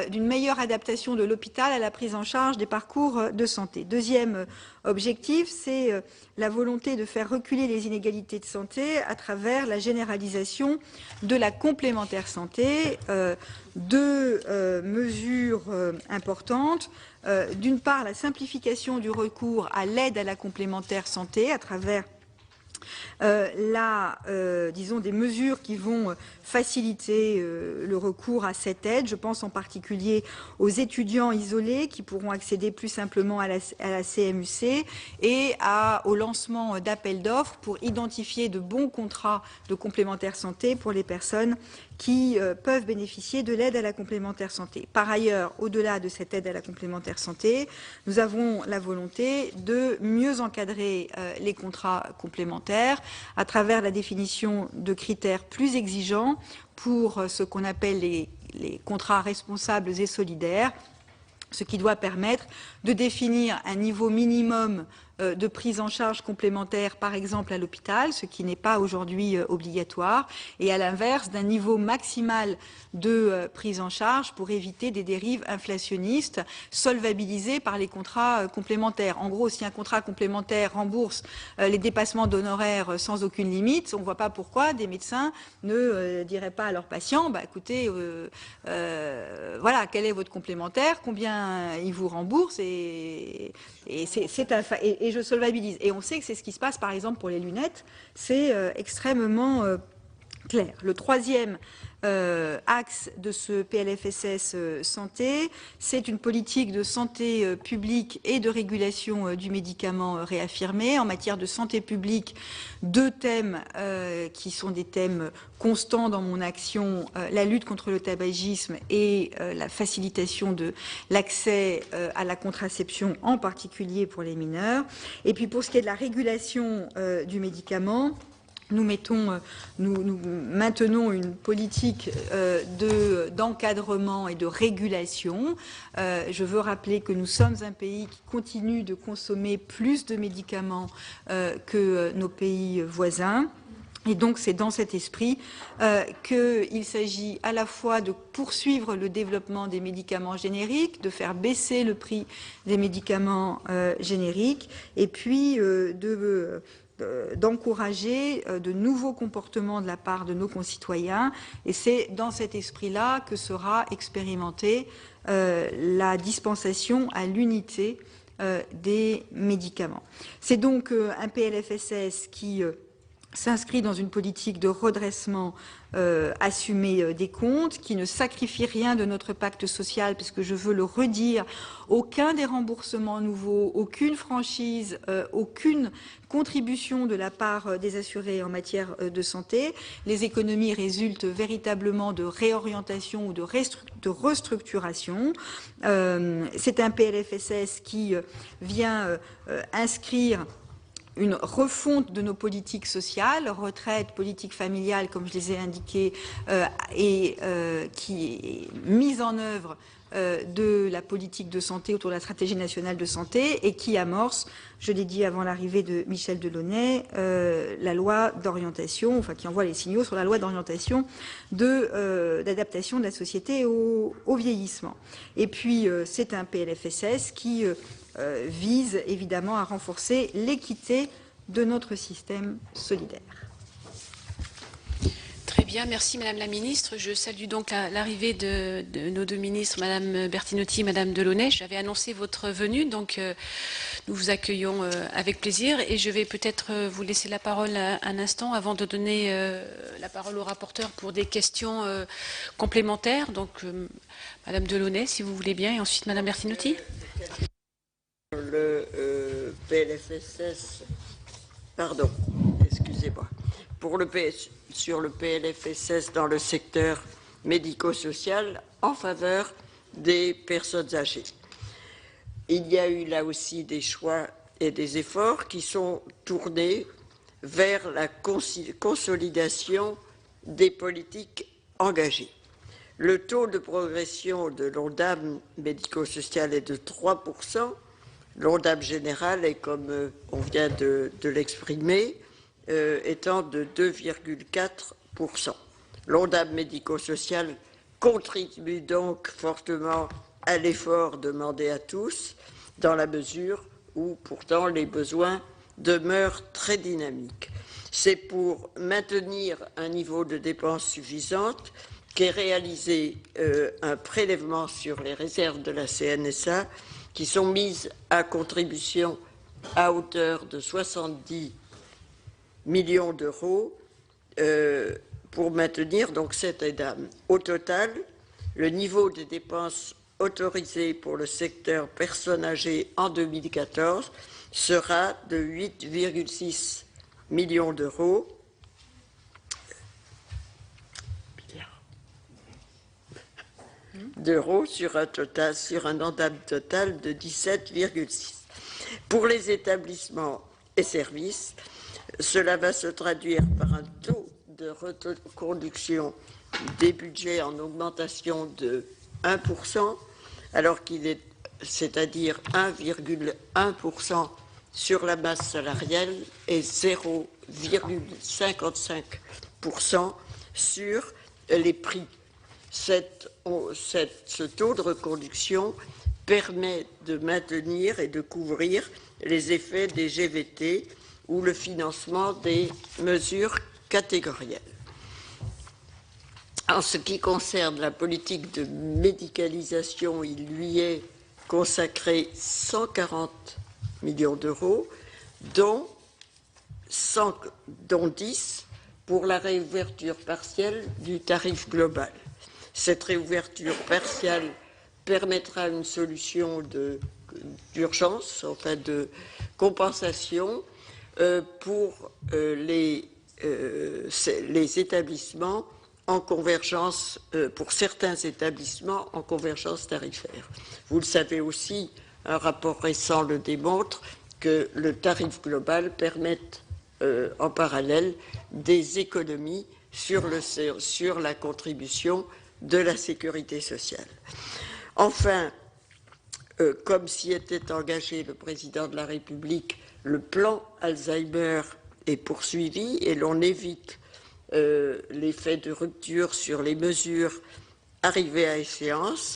d'une meilleure adaptation de l'hôpital à la prise en charge des parcours de santé. 2e objectif, c'est la volonté de faire reculer les inégalités de santé à travers la généralisation de la complémentaire santé. 2 mesures importantes. D'une part, la simplification du recours à l'aide à la complémentaire santé à travers disons des mesures qui vont faciliter le recours à cette aide. Je pense en particulier aux étudiants isolés qui pourront accéder plus simplement à la CMUC et au lancement d'appels d'offres pour identifier de bons contrats de complémentaire santé pour les personnes qui peuvent bénéficier de l'aide à la complémentaire santé. Par ailleurs, au-delà de cette aide à la complémentaire santé, nous avons la volonté de mieux encadrer les contrats complémentaires à travers la définition de critères plus exigeants pour ce qu'on appelle les contrats responsables et solidaires, ce qui doit permettre de définir un niveau minimum de prise en charge complémentaire, par exemple à l'hôpital, ce qui n'est pas aujourd'hui obligatoire, et à l'inverse d'un niveau maximal de prise en charge pour éviter des dérives inflationnistes solvabilisées par les contrats complémentaires. En gros, si un contrat complémentaire rembourse les dépassements d'honoraires sans aucune limite, on ne voit pas pourquoi des médecins ne diraient pas à leurs patients, bah, écoutez, voilà, quel est votre complémentaire, combien il vous rembourse, et je solvabilise. Et on sait que c'est ce qui se passe, par exemple, pour les lunettes. C'est extrêmement clair. Le 3e axe de ce PLFSS santé, c'est une politique de santé publique et de régulation du médicament réaffirmée. En matière de santé publique, 2 thèmes qui sont des thèmes constants dans mon action, la lutte contre le tabagisme et la facilitation de l'accès à la contraception, en particulier pour les mineurs. Et puis pour ce qui est de la régulation du médicament, nous maintenons une politique d'encadrement et de régulation. Je veux rappeler que nous sommes un pays qui continue de consommer plus de médicaments que nos pays voisins. Et donc, c'est dans cet esprit qu'il s'agit à la fois de poursuivre le développement des médicaments génériques, de faire baisser le prix des médicaments génériques, et puis d'encourager de nouveaux comportements de la part de nos concitoyens. Et c'est dans cet esprit-là que sera expérimentée la dispensation à l'unité des médicaments. C'est donc un PLFSS qui s'inscrit dans une politique de redressement assumé des comptes, qui ne sacrifie rien de notre pacte social, puisque je veux le redire, aucun des remboursements nouveaux, aucune franchise, aucune contribution de la part des assurés en matière de santé. Les économies résultent véritablement de réorientation ou de restructuration. C'est un PLFSS qui vient inscrire une refonte de nos politiques sociales, retraite, politique familiale, comme je les ai indiquées, et qui est mise en œuvre de la politique de santé autour de la stratégie nationale de santé et qui amorce, je l'ai dit avant l'arrivée de Michel Delaunay, la loi d'orientation, enfin qui envoie les signaux sur la loi d'orientation d'adaptation de la société au vieillissement. Et puis c'est un PLFSS qui vise évidemment à renforcer l'équité de notre système solidaire. Très bien, merci Madame la Ministre. Je salue donc l'arrivée de nos deux ministres, Madame Bertinotti et Madame Delaunay. J'avais annoncé votre venue, donc nous vous accueillons avec plaisir et je vais peut-être vous laisser la parole un instant avant de donner la parole au rapporteur pour des questions complémentaires. Donc Madame Delaunay, si vous voulez bien, et ensuite Madame Bertinotti. Le PLFSS, pardon, excusez-moi, sur le PLFSS dans le secteur médico-social en faveur des personnes âgées. Il y a eu là aussi des choix et des efforts qui sont tournés vers la consolidation des politiques engagées. Le taux de progression de l'ONDAM médico-social est de 3%. L'ONDAM général est, comme on vient de l'exprimer, étant de 2,4%. L'ONDAM médico-social contribue donc fortement à l'effort demandé à tous, dans la mesure où pourtant les besoins demeurent très dynamiques. C'est pour maintenir un niveau de dépenses suffisante qu'est réalisé un prélèvement sur les réserves de la CNSA qui sont mises à contribution à hauteur de 70 millions d'euros pour maintenir donc cet EDAM. Au total, le niveau des dépenses autorisées pour le secteur personnes âgées en 2014 sera de 8,6 millions d'euros. Sur un ONDAM total de 17,6. Pour les établissements et services, cela va se traduire par un taux de reconduction des budgets en augmentation de 1%, alors qu'il est, c'est-à-dire 1,1% sur la masse salariale et 0,55% sur les prix. Ce taux de reconduction permet de maintenir et de couvrir les effets des GVT ou le financement des mesures catégorielles. En ce qui concerne la politique de médicalisation, il lui est consacré 140 millions d'euros, dont 10 pour la réouverture partielle du tarif global. Cette réouverture partielle permettra une solution d'urgence, enfin de compensation pour les établissements en convergence, pour certains établissements en convergence tarifaire. Vous le savez aussi, un rapport récent le démontre, que le tarif global permet en parallèle des économies sur la contribution de la sécurité sociale. Enfin, comme s'y était engagé le président de la République, le plan Alzheimer est poursuivi et l'on évite l'effet de rupture sur les mesures arrivées à échéance.